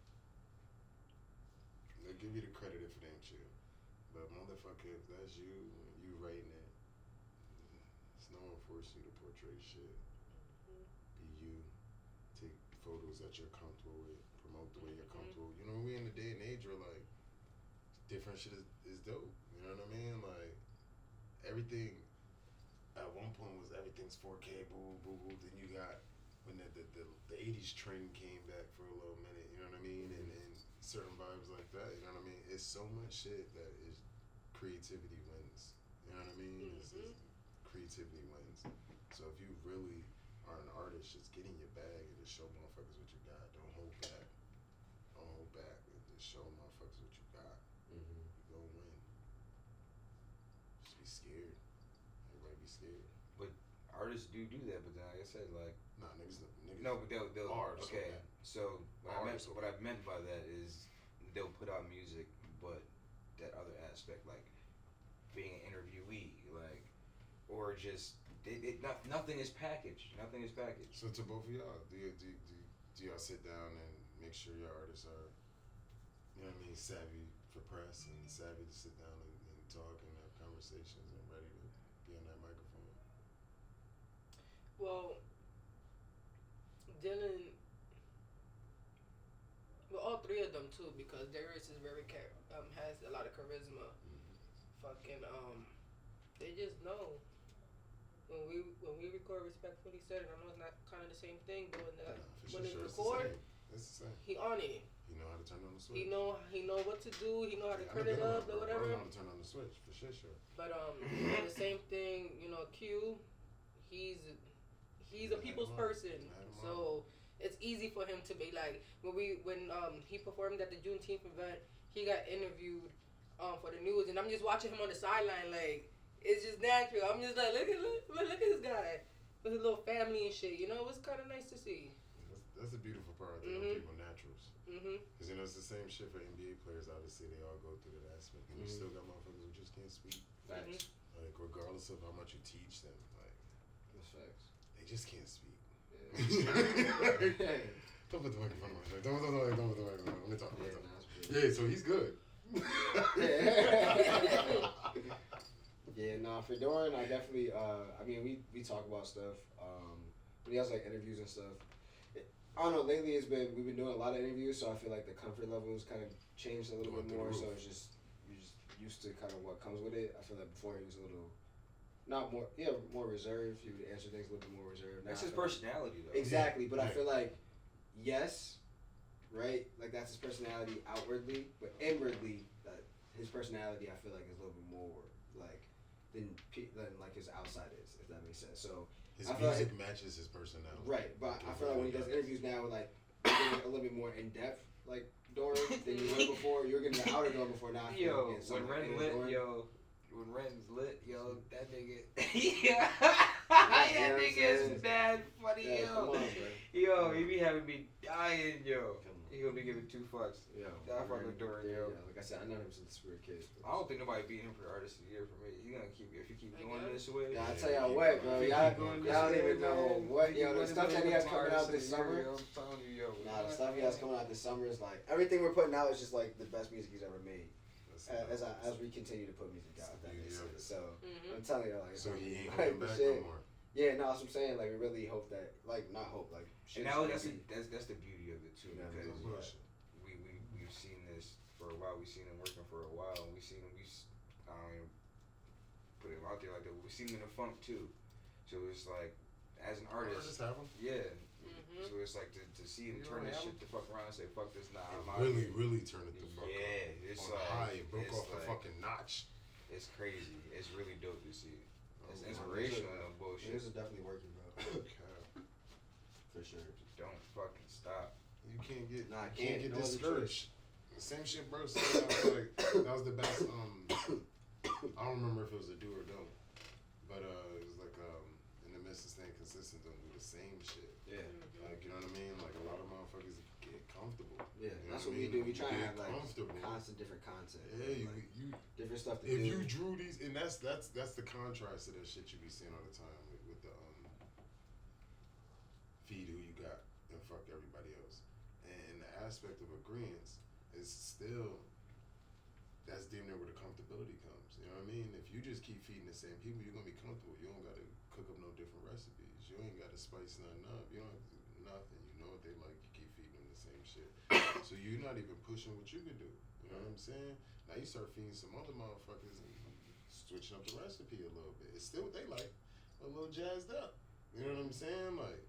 C: They'll give you the credit if it ain't you. But motherfucker, if that's you writing it, it's no one forcing you to portray shit. Be you. Take photos that you're comfortable with. Promote the way you're comfortable. You know, we in the day and age where like different shit is dope. You know what I mean? Like everything at one point was everything's 4K, boo boo boo. Then you got when the 80s trend came back for a little minute. You know what I mean? And certain vibes like that. You know what I mean? It's so much shit that is creativity wins. You know what I mean? It's creativity wins. So if you really are an artist, just get in your bag and just show motherfuckers what you got. Don't hold back. Don't hold back. And just show motherfuckers what you got. You gon' win. Just be scared. Everybody be scared.
D: But artists do that. But then, like I said, like
C: Nah, niggas.
D: no, but they'll
C: are,
D: okay. So what I meant by that is they'll put out music, but that other aspect, like being an interviewee, like or just nothing is packaged. Nothing is packaged.
C: So to both of y'all, do y'all sit down and make sure your artists are, you know what I mean, savvy for press and savvy to sit down and talk and have conversations and ready to be on that microphone.
E: Well, Dylan. Well, all three of them too, because Darius is has a lot of charisma. Fucking they just know. When we record respectfully said, and I know it's not kind of the same thing, but when they record,
C: it's the same.
E: he on it.
C: He know how to turn on the switch.
E: He know what to do. He know how to turn it up or whatever.
C: I know how to turn on the switch for sure.
E: But the same thing, Q, he's a people's person, so it's easy for him to be like when he performed at the Juneteenth event, he got interviewed for the news, and I'm just watching him on the sideline like. It's just natural. I'm just like, look at this guy with his little family and shit. It was kind of nice to see.
C: That's the beautiful part. I think people naturals. Because it's the same shit for NBA players. Obviously, they all go through that aspect, and you still got motherfuckers who just can't speak.
A: Facts.
C: Like regardless of how much you teach them, like
A: that's facts.
C: They just can't speak.
A: Yeah.
C: Don't put the microphone on my face. Don't put the microphone on. Let me talk.
A: Yeah,
C: so he's good.
A: Yeah, for Doran, I definitely, we talk about stuff, but he has, like, interviews and stuff. I don't know, lately we've been doing a lot of interviews, so I feel like the comfort level has kind of changed a little bit more, so you're just used to kind of what comes with it. I feel like before he was a little, more reserved, he would answer things a little bit more reserved.
D: That's his personality, though.
A: Exactly, but I feel like, yes, right, like that's his personality outwardly, but inwardly, his personality I feel like is a little bit more, like, than like his outside is, if that makes sense. So
C: his music matches his personality.
A: Right, but I feel like when he does interviews now, like getting a little bit more in depth, like Doran than you were before. You were getting the outer door before now.
D: When Ren's lit, that nigga, that nigga is mad funny,
A: Come on,
D: he be having me dying, He gonna be giving 2 fucks. I fuck with Doran,
A: like I said, I know him since we were kids.
D: I don't think nobody beat him for Artist of the Year for me. If you keep going this way.
A: I tell y'all what, bro. Y'all don't even know what. The stuff that he has coming out this summer.
D: I'm telling you,
A: the stuff he has coming out this summer is like everything we're putting out is just like the best music he's ever made. As we continue to put music out, that makes sense. So I'm telling you, like,
C: so he ain't
A: like,
C: coming back no more.
A: Yeah, no, that's what I'm saying. Like, we really hope that, like, not hope, like.
D: And now that's the beauty of it too, because we've seen this for a while. We've seen him working for a while, and we've seen him. I don't even put him out there like that. We've seen him in the funk too. So it's like, as an artist, yeah. So it's like to see him turn this shit the fuck around and say fuck this, nah.
C: Really turn it the fuck up.
D: Yeah, it's like
C: high, it broke off the fucking notch.
D: It's crazy. It's really dope to see. It's inspirational and bullshit.
A: This is definitely working, bro. For sure.
D: Don't fucking stop.
C: You can't get
A: no
C: discouraged. The same shit, bro. So I feel like that was the best. I don't remember if it was a do or don't, but it was like in the midst of staying consistent, don't do the same shit.
A: Yeah.
C: Like, you know what I mean? Like a lot of motherfuckers get comfortable.
A: Yeah,
C: you know
A: that's what we do. We try to have like
C: comfortable.
A: constant different content.
C: Yeah,
A: like,
C: you
A: different stuff to
C: if
A: do.
C: you drew these, and that's the contrast to that shit you be seeing all the time with the feed who you got and fuck everybody else. And the aspect of agreeance is still, that's damn near where the comfortability comes. You know what I mean? If you just keep feeding the same people, you're gonna be comfortable. You don't gotta cook up no different recipes. You ain't gotta spice nothing up. You don't have to do nothing. You know what they like. You keep feeding them the same shit. So you're not even pushing what you can do. You know what I'm saying? Now you start feeding some other motherfuckers and switching up the recipe a little bit. It's still what they like, but a little jazzed up. You know what I'm saying? Like,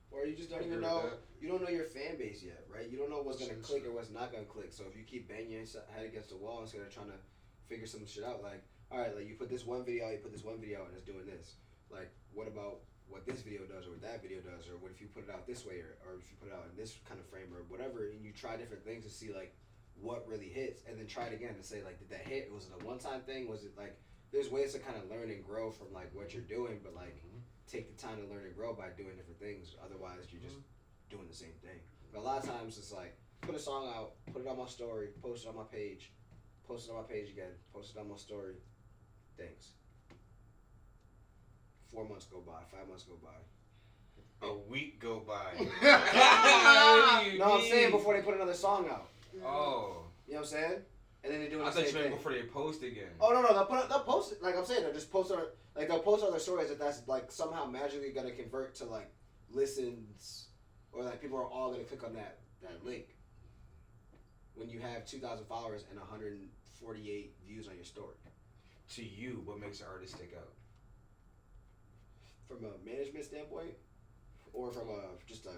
A: or you just don't even know. You don't know your fan base yet, right? You don't know what's gonna click or what's not gonna click. So if you keep banging your head against the wall instead of trying to figure some shit out, like, all right, like you put this one video out, and it's doing this. Like, what about what this video does or what that video does, or what if you put it out this way, or if you put it out in this kind of frame or whatever, and you try different things to see like what really hits, and then try it again to say like, did that hit? Was it a one-time thing? Was it like, there's ways to kind of learn and grow from like what you're doing, but like take the time to learn and grow by doing different things. Otherwise, you're just doing the same thing. But a lot of times it's like, put a song out, put it on my story, post it on my page, post it on my page again, post it on my story. Thanks. 4 months go by, 5 months go by.
D: A week go by.
A: No, I'm saying before they put another song out.
D: Oh.
A: You know what I'm saying? and then they're doing
D: I
A: the
D: thought you
A: same
D: meant
A: thing.
D: before they post again.
A: Oh no, they'll post it. Like I'm saying, they'll just post on they'll post on their stories that that's like somehow magically gonna convert to like listens, or like people are all gonna click on that link. When you have 2,000 followers and 148 views on your story.
D: To you, what makes an artist stick out?
A: From a management standpoint, or from a just a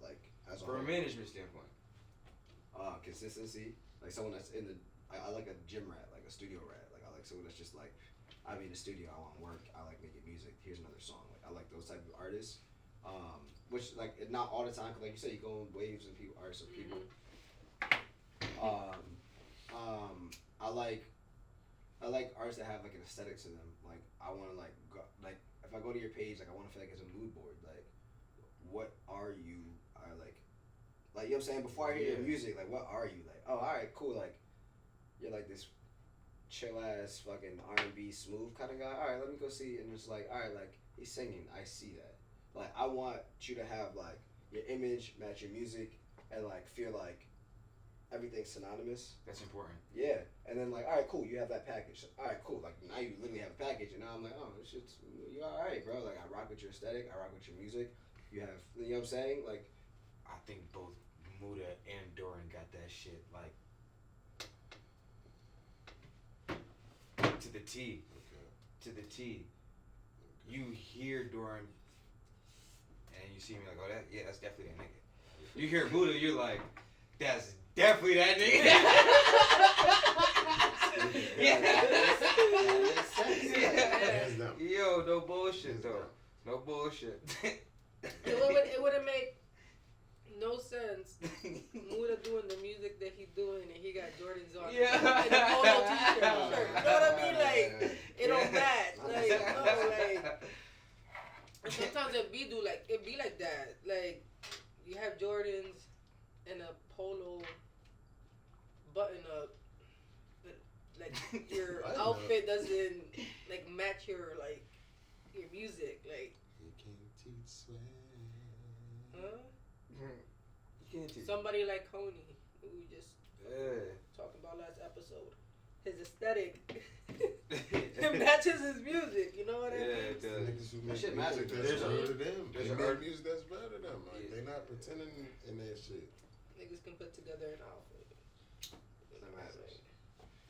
A: like as a
D: From a
A: whole?
D: management standpoint.
A: Consistency. Like someone that's in the. I like a gym rat, like a studio rat. Like I like someone that's just like, I'm in the studio, I want to work, I like making music. Here's another song. Like I like those type of artists. Which like not all the time, cause like you said, you go in waves and people artists of people. I like artists that have like an aesthetic to them. Like I want to like go, like if I go to your page, like I want to feel like it's a mood board. Like what are you? I like you know what I'm saying. Before I hear your music, like what are you? Like oh all right cool, like you're like this chill ass fucking R&B smooth kind of guy. All right, let me go see. And it's like all right, like he's singing. I see that. Like I want you to have like your image match your music and like feel like everything's synonymous.
D: That's important.
A: Yeah, and then like, all right, cool, you have that package. All right, cool. Like now you literally have a package, and now I'm like, oh, this shit's you all right, bro. Like I rock with your aesthetic, I rock with your music. You have, you know what I'm saying? Like,
D: I think both Muda and Doran got that shit like to the T.
C: Okay.
D: To the T. You hear Doran, and you see me like, oh yeah, that's definitely that nigga. You hear Muda, you're like, that's definitely that nigga.
A: yeah, that makes sense.
C: Hands down.
D: Yo, no bullshit though. No bullshit.
E: It wouldn't make no sense. Muda doing the music that he's doing and he got Jordans on.
D: Yeah.
E: And a polo t-shirt. You know what I mean? Like it don't match. Like no, like. And sometimes it be like that. Like you have Jordans and a polo button up, but like your outfit doesn't like match your music. Like
C: You can't teach sweat.
E: huh?
D: You can't teach.
E: Somebody like Coney, who we just talked about last episode. His aesthetic it matches his music, you know what I mean?
D: Yeah, it does.
C: Niggas who
A: That
C: make
A: shit
C: music
A: matters.
C: that's
D: There's
C: better
D: a-
C: to them.
D: there's
C: They
D: a
C: make
D: art-
C: music that's better to them. Like
D: Yeah.
C: they not pretending in that shit.
E: Niggas can put together an outfit.
A: That matters.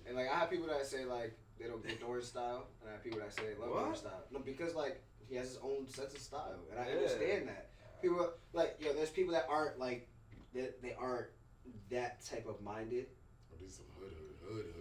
A: And like I have people that say like they don't get Doran's style, and I have people that say they love
D: What?
A: Doran's style. No, because like he has his own sense of style, and I
D: Yeah.
A: understand that. People like there's people that aren't like they aren't that type of minded.
C: Or be some hood.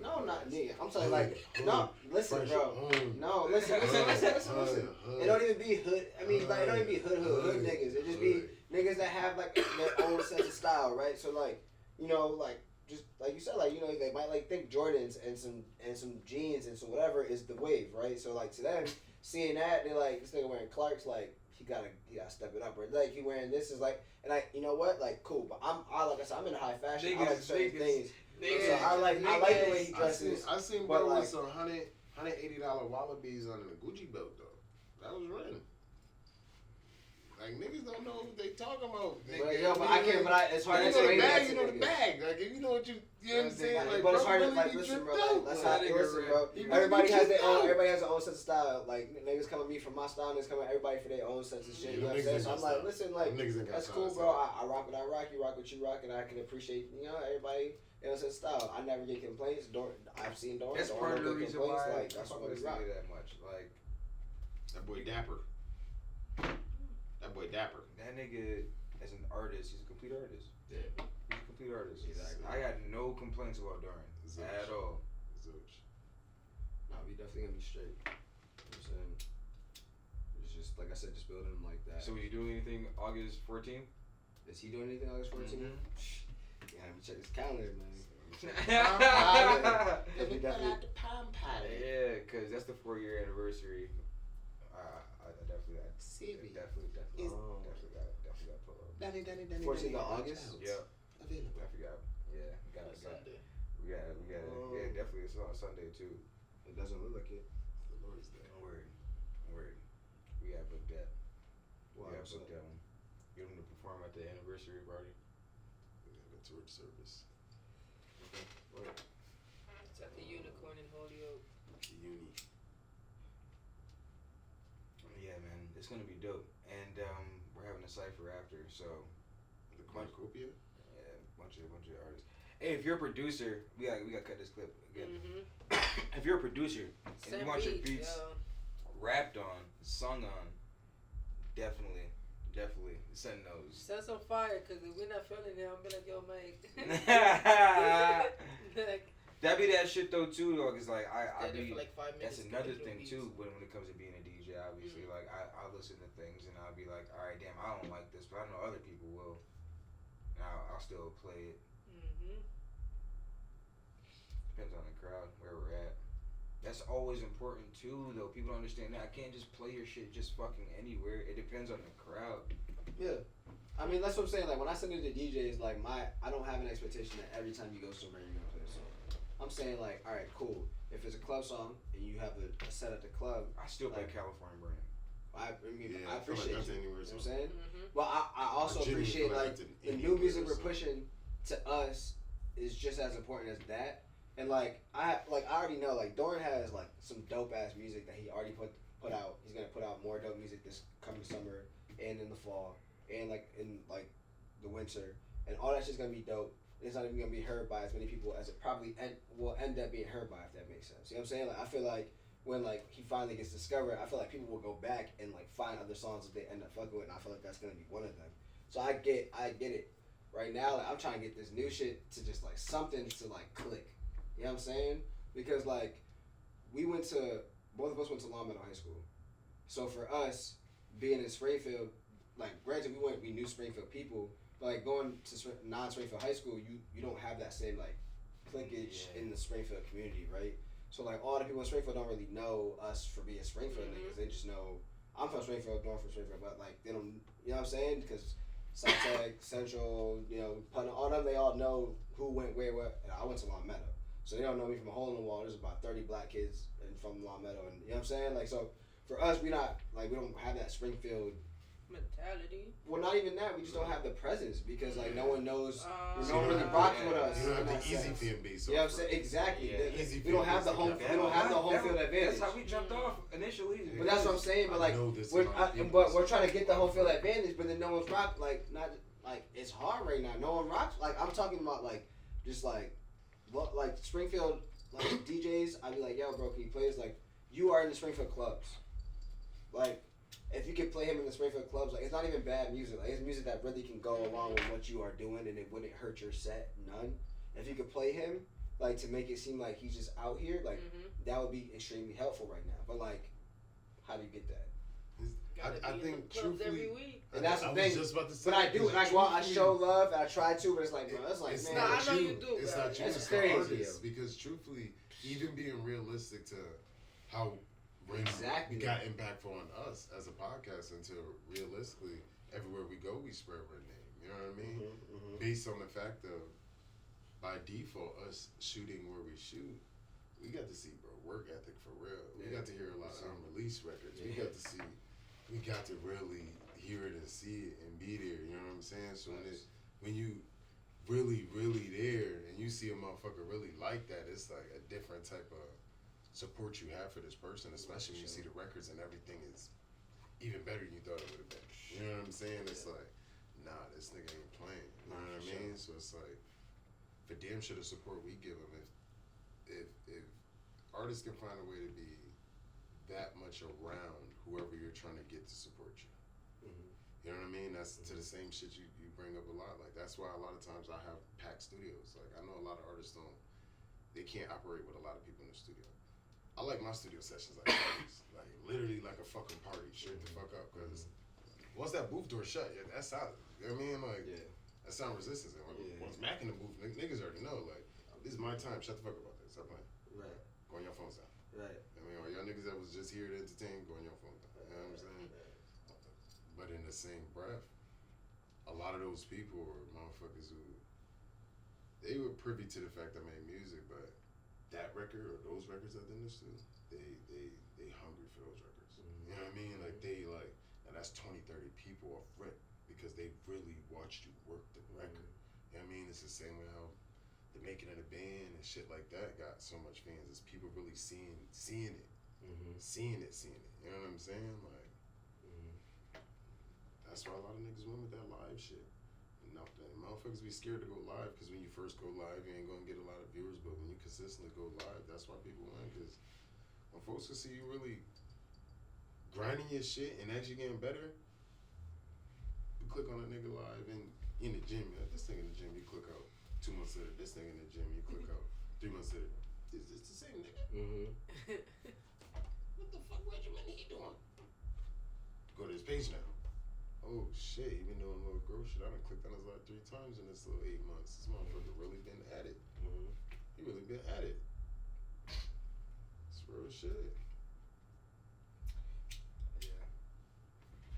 A: No, not nigga. I'm saying like no. Listen,
C: Fresh
A: bro.
C: hood.
A: No, listen.
C: Hood.
A: It don't even be hood. I mean, like it don't even be hood niggas. It just be niggas that have like their own sense of style, right? So like, you know, like just like you said, like you know, they might like think Jordans and some jeans and some whatever is the wave, right? So like to them, seeing that they're like this nigga wearing Clarks, like he gotta step it up, or like he wearing this is like, and I you know what, like cool, but I like I said, I'm in high fashion. I like certain things. So I like the way he dresses.
C: I seen
A: but
C: bro
A: like,
C: with some $180 Wallabies on a Gucci belt though. That was random. Like niggas don't know what they talking about.
A: But, yo, but I can't. But it's hard to
C: You know the
A: explain that
C: bag,
A: to
C: you know the
A: niggas.
C: bag. Like if you know what you know what I'm saying. Like,
A: but it's
C: bro
A: hard to
C: really
A: like
C: be
A: listen, bro.
C: dripped
A: Like,
C: out.
A: that's
D: That
A: how
D: nigga
A: listen,
D: real.
A: bro.
C: He really
A: Everybody
C: be
A: has
C: dripped
A: their own.
C: out.
A: Everybody has their own sense of style. Like niggas come at me from my style. Niggas come at everybody for their own sense of shit. You know what I'm saying? So I'm like, listen, like that's cool, bro. I rock what I rock. You rock what you rock, and I can appreciate everybody. You know, sense of style. I never get complaints. I've seen Doran.
D: That's part of the reason why
A: Like,
D: I
A: that's
D: fuck
A: why we
D: with this
A: rock.
D: nigga that much. Like
C: That boy Dapper. That boy Dapper.
D: that nigga as an artist, he's a complete artist.
C: Yeah.
D: He's a complete artist.
A: Exactly.
D: I got no complaints about Doran at all.
C: Zilch.
A: Nah, we definitely gonna be straight. You know what I'm saying? It's just like I said, just building him like that.
D: So was you doing anything August 14th?
A: Is he doing anything August 14th? Yeah, let me check his calendar, man.
D: Yeah,
A: Let me definitely.
D: cause that's the 4-year anniversary. I definitely got.
C: Siri.
D: Definitely got pull up.
A: 14th of August?
D: Yep.
C: Available.
D: I forgot. Yeah,
E: On Sunday.
D: we got it. Yeah, definitely. It's on Sunday too.
A: It doesn't look like it.
C: The Lord's Day.
D: Word. We got booked that.
A: Wow,
D: We got
A: so-
D: booked that one. Get them to perform at the anniversary party.
C: We have a church service. uni.
D: Yeah, man, it's gonna be dope, and we're having a cipher after, so
C: The cornucopia?
D: yeah, bunch of artists. Hey, if you're a producer, we gotta cut this clip again.
E: Mm-hmm.
D: If you're a producer and
E: Send
D: you want your
E: beats,
D: beats
E: yo.
D: rapped on, sung on, definitely send those.
E: Send some fire, cause if we're not feeling it, I'm be like, yo, Mike. Like,
D: That be that shit though too, though, cause like I
E: did it
D: be.
E: for like 5 minutes.
D: That's another
E: getting
D: thing
E: beats.
D: too when it comes to being a DJ. Obviously, like I listen to things and I'll be like, all right, damn, I don't like this, but I know other people will, and I'll still play it.
E: Mm-hmm.
D: Depends on the crowd where we're at. That's always important too, though. People don't understand that. I can't just play your shit just fucking anywhere. It depends on the crowd.
A: Yeah. I mean, that's what I'm saying. Like, when I send it to DJs, like, I don't have an expectation that every time you go somewhere, you're going to play a song. I'm saying, like, all right, cool. If it's a club song and you have a set at the club,
D: I still play
A: like,
D: California Brand.
A: I mean,
C: Yeah,
A: I
C: I feel like
A: appreciate
C: that's
A: you.
C: anywhere
A: You know what I'm
C: else.
A: saying?
E: Mm-hmm.
A: Well, I also
C: I genuinely
A: appreciate,
C: feel like
A: like,
C: that's an
A: the new
C: anywhere
A: music we're
C: song.
A: pushing to us is just as important as that. And, like, I already know, like, Doran has, like, some dope-ass music that he already put out. He's going to put out more dope music this coming summer and in the fall and, like, in, like, the winter. And all that shit's going to be dope. It's not even going to be heard by as many people as it probably will end up being heard by, if that makes sense. You know what I'm saying? Like, I feel like when, like, he finally gets discovered, I feel like people will go back and, like, find other songs that they end up fucking with, and I feel like that's going to be one of them. So I get it. Right now, like, I'm trying to get this new shit to just, like, something to, like, click. You know what I'm saying? Because, like, both of us went to Long Meadow High School. So for us, being in Springfield, like, granted, we knew Springfield people, but, like, going to non-Springfield high school, you don't have that same, like, clickage in the Springfield community, right? So, like, all the people in Springfield don't really know us for being Springfield niggas. They just know, I'm from Springfield, Dorn from Springfield, but, like, they don't, you know what I'm saying? Because South Tech, Central, you know, Putnam, all them, they all know who went where, what. And I went to Long Meadow. So they don't know me from a hole in the wall. There's about 30 black kids from Long Meadow, and you know what I'm saying? Like, so for us, we don't have that Springfield
E: mentality.
A: Well, not even that. We just don't have the presence because, like, no one knows.
C: So
A: No one
C: you
A: really
C: don't
A: rocks
C: have
A: with
C: the-
A: us.
C: You don't
A: in
C: have
A: that
C: the easy
A: sense.
C: fan base.
A: You know what I'm saying? Exactly.
D: Yeah.
C: Easy
A: We don't
C: fan
A: have the
C: base,
A: home.
C: like
A: We don't have the home
D: That-
A: field advantage.
D: That's how we jumped off initially.
A: But that's what I'm saying. But, like,
C: I know this is my people.
A: but we're trying to get the home field advantage. But then no one's rock. Like, not like it's hard right now. No one rocks. Like, I'm talking about, like, just like, what, like Springfield, like DJs. I'd be like, yo, bro, can you play this? Like, you are in the Springfield clubs. Like, if you could play him in the Springfield clubs, like, it's not even bad music. Like, it's music that really can go along with what you are doing, and it wouldn't hurt your set none. If you could play him, like, to make it seem like he's just out here, like, that would be extremely helpful right now. But, like, how do you get that?
C: I think truthfully,
E: every week.
A: And that's the
C: I
A: thing.
C: was just about to say,
A: But I do, and I show love, and I try to, but it's like, bro, that's like,
C: it's
A: man,
E: not-
C: not
E: I know
C: you.
E: you do,
C: It's
E: bro.
C: not you.
A: That's
C: It's
A: crazy,
C: the artist.
A: yo.
C: Because truthfully, even being realistic to how
A: Exactly.
C: we got impactful on us as a podcast, until realistically, everywhere we go, we spread our name. You know what I mean? Based on the fact of, by default, us shooting where we shoot, we got to see, bro, work ethic for real. We got to hear a lot of unreleased records. We got to see, we got to really hear it and see it and be there. You know what I'm saying? So when you really there and you see a motherfucker really like that, it's like a different type of support you have for this person, especially when you see the records and everything is even better than you thought it would have been. You know what I'm saying? It's like, nah, this nigga ain't playing. You know what I mean? So it's like, for damn sure the support we give him, if artists can find a way to be that much around whoever you're trying to get to support you. You know what I mean? That's to the same shit you bring up a lot. Like, that's why a lot of times I have packed studios. Like, I know a lot of artists they can't operate with a lot of people in the studio. I like my studio sessions like parties. Like, literally like a fucking party, straight the fuck up. Because once that booth door shut, that's solid. You know what I mean? Like, that's sound resistance. And once Mac in the booth, niggas already know, like, this is my time, shut the fuck up about this. Stop playing.
A: Right.
C: Go on your phones down.
A: Right.
C: I mean, all y'all niggas that was just here to entertain, go on your phone down. You know what I'm saying? But in the same breath, a lot of those people were motherfuckers who, they were privy to the fact I made music, but that record or those records that they listened to, they hungry for those records. You know what I mean? Like, and that's 20, 30 people off rip because they really watched you work the record. You know what I mean? It's the same way how the making of the band and shit like that got so much fans. Is people really seeing it, seeing it. You know what I'm saying? Like, that's why a lot of niggas went with that live shit. No, motherfuckers be scared to go live because when you first go live, you ain't gonna get a lot of viewers. But when you consistently go live, that's why people win. Because when folks can see you really grinding your shit and actually getting better, you click on a nigga live and in the gym. This thing in the gym, you click out. 2 months later, this thing in the gym, you click out. 3 months later, is this the same nigga? What the fuck regimen he doing? Go to his page now. Oh shit, he been doing a little growth shit. I done clicked on his live 3 times in this little 8 months. This motherfucker really been at it. He really been at it. It's real shit.
D: Yeah.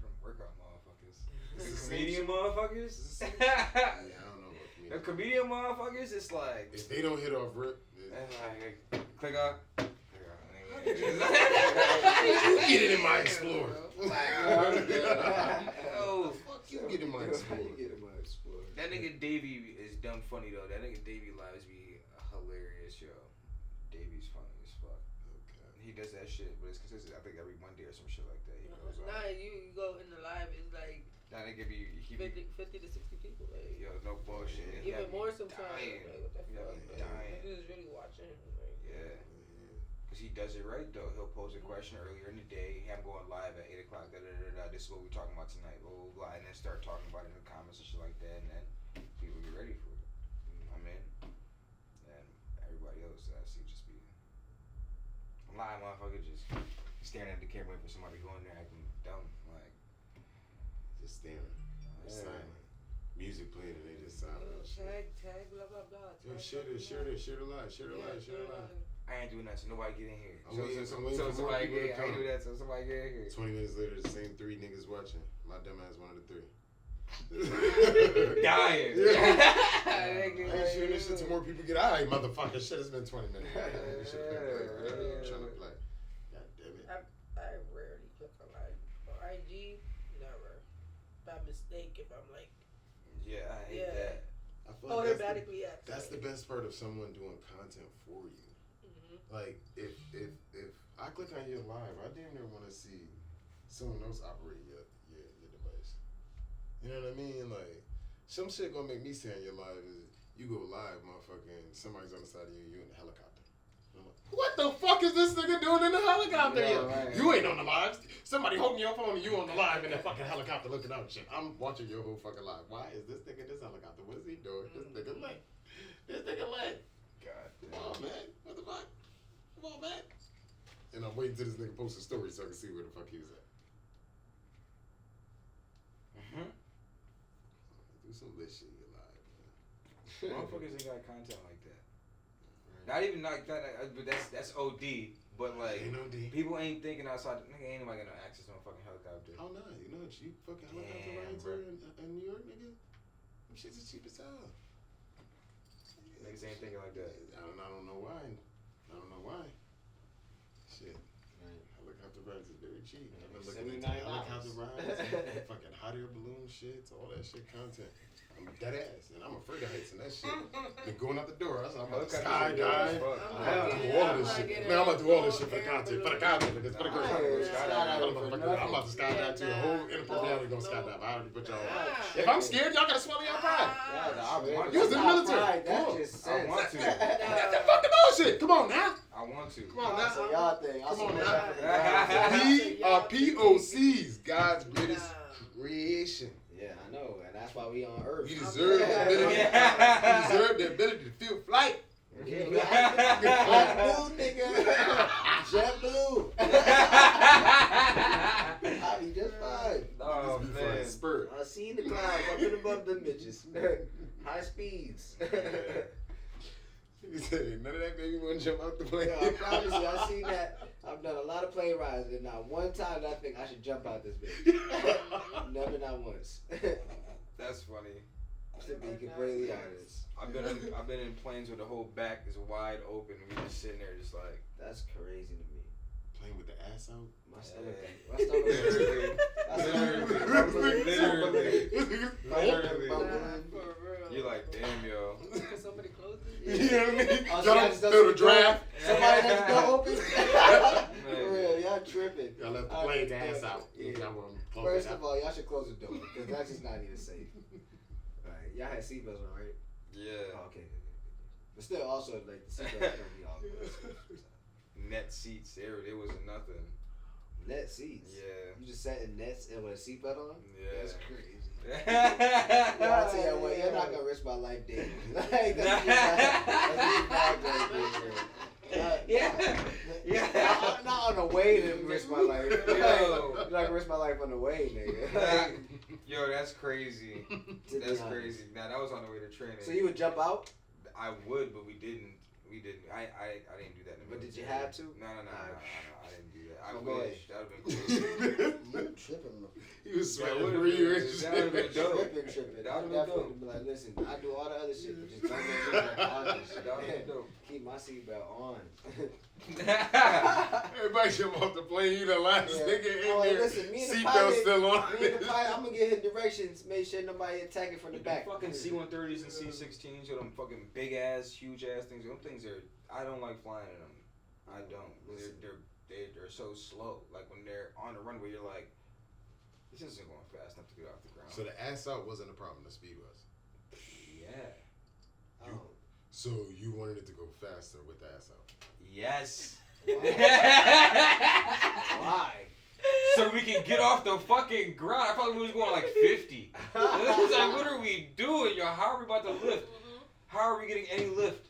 D: From workout motherfuckers.
C: It's the same
D: Comedian
C: shit.
D: motherfuckers?
C: It's the same shit. Yeah, I don't know about
D: The
C: comedian.
D: comedian motherfuckers, it's like.
C: If they don't hit off rip,
D: Click on.
C: how did you get it in my Explorer?
D: Oh,
C: Fuck you get in my Explorer.
D: that nigga Davey is dumb funny though. That nigga Davey lives be hilarious, yo. Davey's funny as fuck.
C: Okay.
D: He does that shit, but it's consistent. I think every Monday or some shit like that. He goes on.
E: Nah, you go in the live, it's like
D: That nigga be he be
E: 50 to 60 people. Like,
D: yo, no bullshit. He
E: even
D: had me
E: more sometimes.
D: dying.
E: Like, what the
D: He had
E: fuck?
D: me
E: Like,
D: dying.
E: niggas is really watching. Like,
D: Yeah. Cause he does it right though. He'll pose a question earlier in the day. Hey, I'm going live at 8 o'clock. This is what we're talking about tonight. Blah blah blah. And then start talking about it in the comments and shit like that. And then people get ready for it. I'm in. And everybody else that I see just be a live motherfucker just staring at the camera waiting for somebody to go in there acting dumb. Like
C: Just staring.
D: Yeah.
C: Silent. Music playing and they just silent.
E: tag, blah, blah, blah.
C: Yo,
E: tag,
C: share
E: blah,
C: this,
E: blah,
C: share
E: blah.
C: this, share the live, share the
E: Yeah,
C: live, share the live.
D: I ain't doing that, so nobody get in here.
C: I'm waiting for more
D: somebody
C: people to
D: get. I ain't
C: come.
D: do that, so somebody get in here.
C: 20 minutes later, the same 3 niggas watching. My dumb ass one of the 3.
D: Dying.
C: I ain't sharing this shit till more people get. Alright, motherfucker, shit, it's been 20 minutes. This shit been playing. Trying to play. God damn it.
E: I rarely click on IG, never. By mistake, if I'm like,
D: Yeah, I hate
E: Yeah.
D: that.
C: I feel like
E: automatically
C: that's the best part of someone doing content for you. Like, if I click on your live, I damn near want to see someone else operate your device. You know what I mean? Like, some shit gonna make me say on your live is you go live, motherfucker, and somebody's on the side of you in the helicopter. And I'm like, what the fuck is this nigga doing in the helicopter?
D: Yeah, right.
C: You ain't on the live. Somebody holding your phone and you on the live in that fucking helicopter looking out and shit. I'm watching your whole fucking live. Why is this nigga in this helicopter? What is he doing? This nigga lit. This nigga lit.
D: God
C: Come on, man. What the fuck? Come on, man. And I'm waiting till this nigga post a story so I can see where the fuck he was at. Do some lit shit in your live, man.
D: Motherfuckers ain't got content like that. Not even like that, but that's OD. But like,
C: Ain't no D.
D: people ain't thinking outside. Nigga, ain't nobody gonna access no fucking helicopter.
C: How not? You know, you fucking helicopter
D: Damn,
C: rides
D: bro.
C: here in New York, nigga. Them shits is cheap as hell.
D: Niggas ain't thinking like that.
C: I don't know why. I don't know why. Shit. Helicopter rides is very cheap. I've been looking at
A: $79.
C: helicopter rides, fucking hot air balloon shit, all that shit content. I'm dead ass, and I'm afraid of heights and that shit. Been going out the door. I'm about to skydive. I'm about to do all of this shit. Man, I'm about to do all this shit for the content. For the content, niggas. For the content. I'm about to skydive to a whole inappropriality gonna skydive. I already put y'all on. If I'm scared, y'all gotta swallow your pride. You was in the military. Come on.
D: I want to.
C: Fuck the bullshit. Come on now.
D: I want to.
C: Come on now.
A: So y'all think.
C: Come on
A: now.
C: We are POCs, God's greatest creation.
A: Yeah, I know, and that's why we on Earth.
C: We deserve the ability. We deserve the ability to feel flight.
A: Yeah, black blue, nigga. Jet blue. I'll be just fine.
D: Oh
C: This be fun.
D: man.
C: Spurt.
A: I seen the clouds up and above them bitches. High speeds.
C: He said, none of that baby want to jump out the plane.
A: Yeah, I promise you, I seen that. I've done a lot of plane rides, and not one time did I think I should jump out this bitch. Never, not once.
D: That's funny.
A: To be completely honest.
D: I've been in planes where the whole back is wide open and we just sitting there just like.
A: That's crazy to me.
C: Playing with the ass out.
A: My stomach.
D: Yeah.
A: My stomach.
D: Literally.
A: Bubbling.
E: For real.
D: You're like, damn, yo.
E: Can somebody close this?
C: You know what I mean?
A: Oh, so
C: Y'all
A: y'all
C: don't
A: just don't
C: throw the
A: see the door?
C: draft.
A: Somebody left the door open. For real, y'all tripping.
C: Y'all left the
A: All
C: plane's
A: right,
C: ass
A: yeah.
C: out.
A: Yeah.
C: Y'all want to close
A: First
C: it
A: of
C: out.
A: all, y'all should close the door because that's just not even safe. Right, y'all had seatbelts on, right?
D: Yeah.
A: Oh, okay. But still, also like the seatbelts don't be all good.
D: Net seats. There wasn't nothing.
A: Net seats.
D: Yeah.
A: You just sat in nets and with a seatbelt on.
D: Yeah.
A: That's crazy.
D: Yeah,
A: Yeah, I'll tell you what, you're not gonna risk my life dating. Like, that's not gonna
D: Yeah.
A: Not on the way to risk my life.
D: Yo.
A: You're not gonna risk my life on the way, nigga.
D: Yo, that's crazy.
A: To be
D: That's
A: honest.
D: crazy. Nah, that was on the way to training.
A: So you would jump out?
D: I would, but we didn't. I didn't do that in the
A: But did you
D: military.
A: have to?
D: No, I didn't do that. I
A: Oh, go ahead.
D: wish. That would have been cool.
A: You tripping, bro.
C: He was
D: That
C: sweating
D: would've
C: for you.
D: been- that would've been dope.
A: Tripping.
D: That
A: I'd
D: would've been
A: definitely
D: dope.
A: be like, listen, I do all the other shit, but just don't make me like all this shit.
D: That would've been dope.
A: Keep my seatbelt on.
C: Everybody jump off the plane. You the last
A: Yeah.
C: nigga in
A: Oh, like,
C: there.
A: listen, me and the
C: Seatbelt
A: pilot-
C: still on.
A: Me and the pilot, I'm gonna get his directions, make sure nobody attack it from the back.
D: Fucking C-130s and C-16s with them fucking big ass, huge ass things. Them things are. I don't like flying in them. I don't. They're so slow. Like when they're on the runway, you're like, this isn't going fast enough to get off the ground.
C: So the ass out wasn't a problem. The speed was.
D: Yeah.
A: Oh.
C: So you wanted it to go faster with the ass out.
D: Yes.
A: Why?
D: So we can get off the fucking ground. I thought we was going like 50. I was like, what are we doing, yo? How are we about to lift? How are we getting any lift?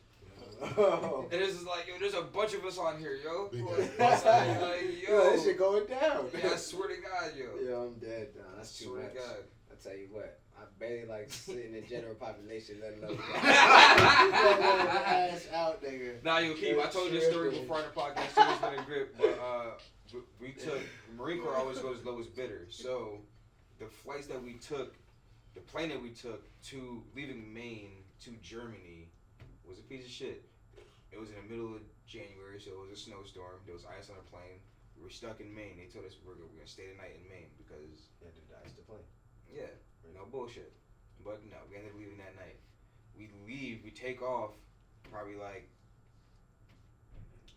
A: Oh.
D: And it's just like, yo, there's a bunch of us on here, yo.
C: Big
A: That's
C: ass.
D: Like,
A: Yo, this shit going down.
D: Yeah, I swear to God, yo.
A: Yo, I'm dead. Nah, that's too
D: Swear
A: much.
D: to God.
A: I tell you what, I barely like sitting in general population, let alone ass out, nigga.
D: Nah, yo, Keith, I told you this story before on the podcast, so it's been a grip, but we took, Marine Corps always goes lowest bidder, so the flights that we took, the plane that we took to, leaving Maine to Germany was a piece of shit. It was in the middle of January, so it was a snowstorm, there was ice on the plane, we were stuck in Maine, they told us we're gonna stay the night in Maine, because,
A: You had to dice the plane.
D: yeah, no bullshit. But no, we ended up leaving that night. We leave, we take off, probably like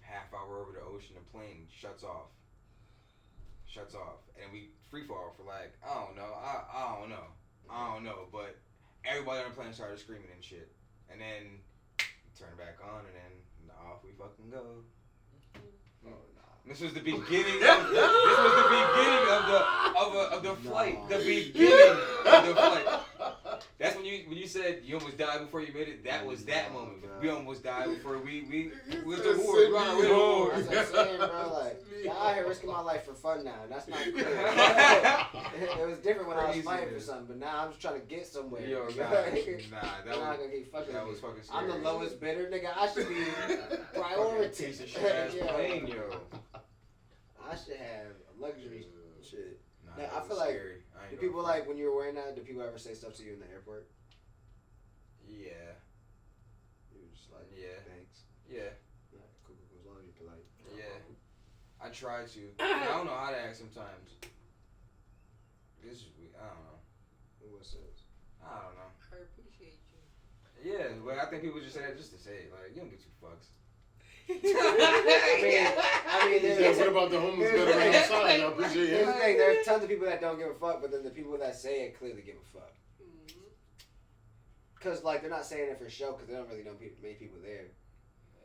D: half hour over the ocean, the plane shuts off, and we free fall for like, I don't know, but everybody on the plane started screaming and shit, and then we turn it back on, and then off we fucking go.
A: Oh, nah.
D: This was the beginning. Of the flight. The beginning of the flight. That's when you said you almost died before you made it. That was that moment. We almost died before we was the war. We were the war.
A: That's what I'm saying, bro. Like, y'all out here risking my life for fun now. That's not cool. It was different when I was
D: Crazy,
A: fighting
D: man.
A: for something, but now I'm just trying to get somewhere.
D: Yo,
A: You're
D: that
A: not
D: was
A: gonna get fucking
D: that
A: with
D: was
A: me.
D: fucking scary.
A: I'm the lowest bidder, nigga. I should be priority.
D: Piece of shit ass
A: Yeah.
D: plane, yo.
A: I should have a luxury shit.
D: Nah,
A: Now,
D: that
A: I
D: was
A: feel like
D: scary. I ain't
A: Do
D: gonna
A: people
D: front.
A: like when you were wearing that? Do people ever say stuff to you in the airport?
D: Yeah,
A: You were just like,
D: Yeah.
A: thanks.
D: yeah,
A: Nah, cool, as long as you're polite.
D: yeah. I try to. I don't know how to act sometimes. I don't know.
A: In what sense?
D: I don't know.
E: I appreciate you.
D: Yeah, but I think people just say that just to say it. Like, you don't get two fucks.
A: I mean,
C: He said, what about the homeless better than outside? I appreciate
A: Here's the
C: it.
A: thing, there's tons of people that don't give a fuck, but then the people that say it clearly give a fuck.
E: Mm-hmm.
A: Because, like, they're not saying it for show because they don't really know many people there.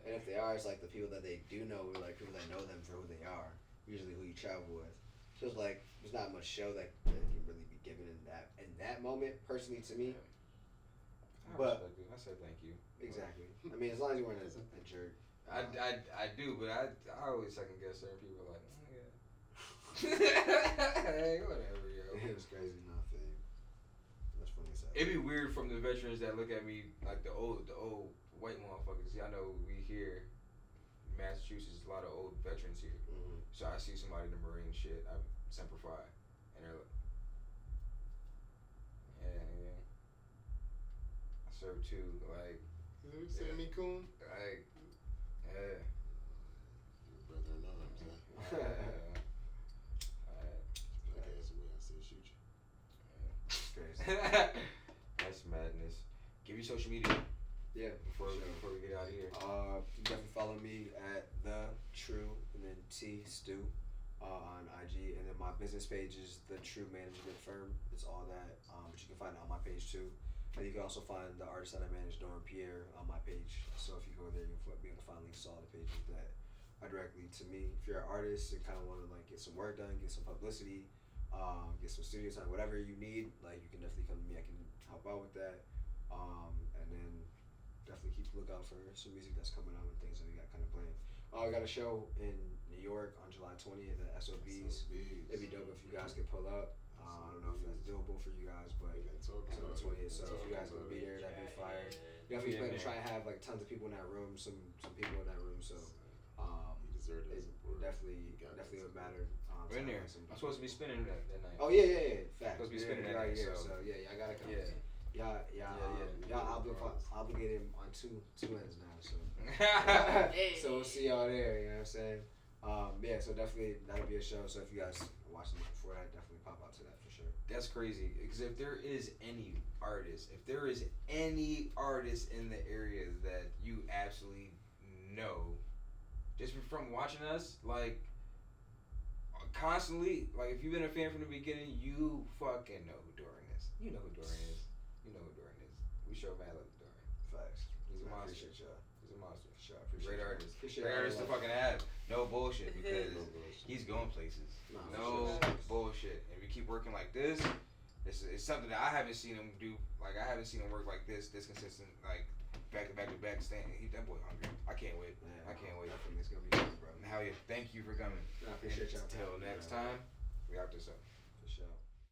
A: And if they are, it's like the people that they do know, or like people that know them for who they are, usually who you travel with. So it's like, there's not much show that can really be given in that moment, personally to me.
D: I
A: But-
D: respect it. I said thank you.
A: Exactly. I mean, as long as you weren't a jerk.
D: I do, but I always second guess certain people. Like, yeah. Hey, whatever, yo.
A: It's crazy, nothing. That's funny. Sad.
D: It'd be weird from the veterans that look at me like the old white motherfuckers. I know we here, in Massachusetts, a lot of old veterans here.
A: Mm-hmm.
D: So I see somebody in the Marine shit, I Semper Fi, and they're like, yeah. I served too, like,
C: Sammy Coon?
D: yeah.
C: Brother in arms, huh? Black ass away, I said shoot you.
A: It's crazy.
D: That's madness. Give your social media
A: Yeah.
D: before we get out of here.
B: Stu on IG, and then my business page is the True Management Firm. It's all that, but you can find it on my page too. And you can also find the artist that I manage, Doran Pierre, on my page. So if you go there, you'll be able to find links to all the pages that are directly to me. If you're an artist and kind of want to like get some work done, get some publicity, get some studio time, whatever you need, like you can definitely come to me. I can help out with that. And then definitely keep a lookout for some music that's coming out and things that we got kind of planned. We got a show in New York on July 20th at SOBs. It'd be dope if you guys could pull up. I don't know if that's doable for you guys, but it's on the 20th, so if you guys could be there, that'd be fire. Definitely plan to try and have like tons of people in that room, some people in that room, so it definitely would matter.
D: We're in there. I'm supposed to be spinning that night.
B: Oh yeah. Fact.
D: Supposed to be spinning that
B: right
D: night,
B: here,
D: so
B: yeah, I gotta come.
D: Yeah.
B: Y'all obligated on two ends now, so
E: Hey.
B: so we'll see y'all there. You know what I'm saying? So definitely that'll be a show. So if you guys are watching this before that, definitely pop out to that for sure.
D: That's crazy, because if there is any artist in the area that you absolutely know, just from watching us, like, constantly, like, if you've been a fan from the beginning, you fucking know who Dorian is. You know who Dorian is. We show mad love to Dorian.
B: Facts.
D: He's a
B: I
D: monster.
B: appreciate y'all.
D: He's a monster.
B: Sure, I appreciate
D: Great
B: y'all.
D: artist.
B: Appreciate
D: Great
B: y'all.
D: artist to fucking have. No bullshit, because he's going places.
B: Nah, for
D: No
B: sure.
D: bullshit. And we keep working like this. It's something that I haven't seen him do. Like, I haven't seen him work like this consistent, like, back to back. That boy hungry. I can't wait.
B: Man,
D: I can't wait.
B: Definitely, it's gonna be good, bro.
D: Hell yeah. Thank you for coming.
B: I appreciate y'all.
D: Until next time, we out this up.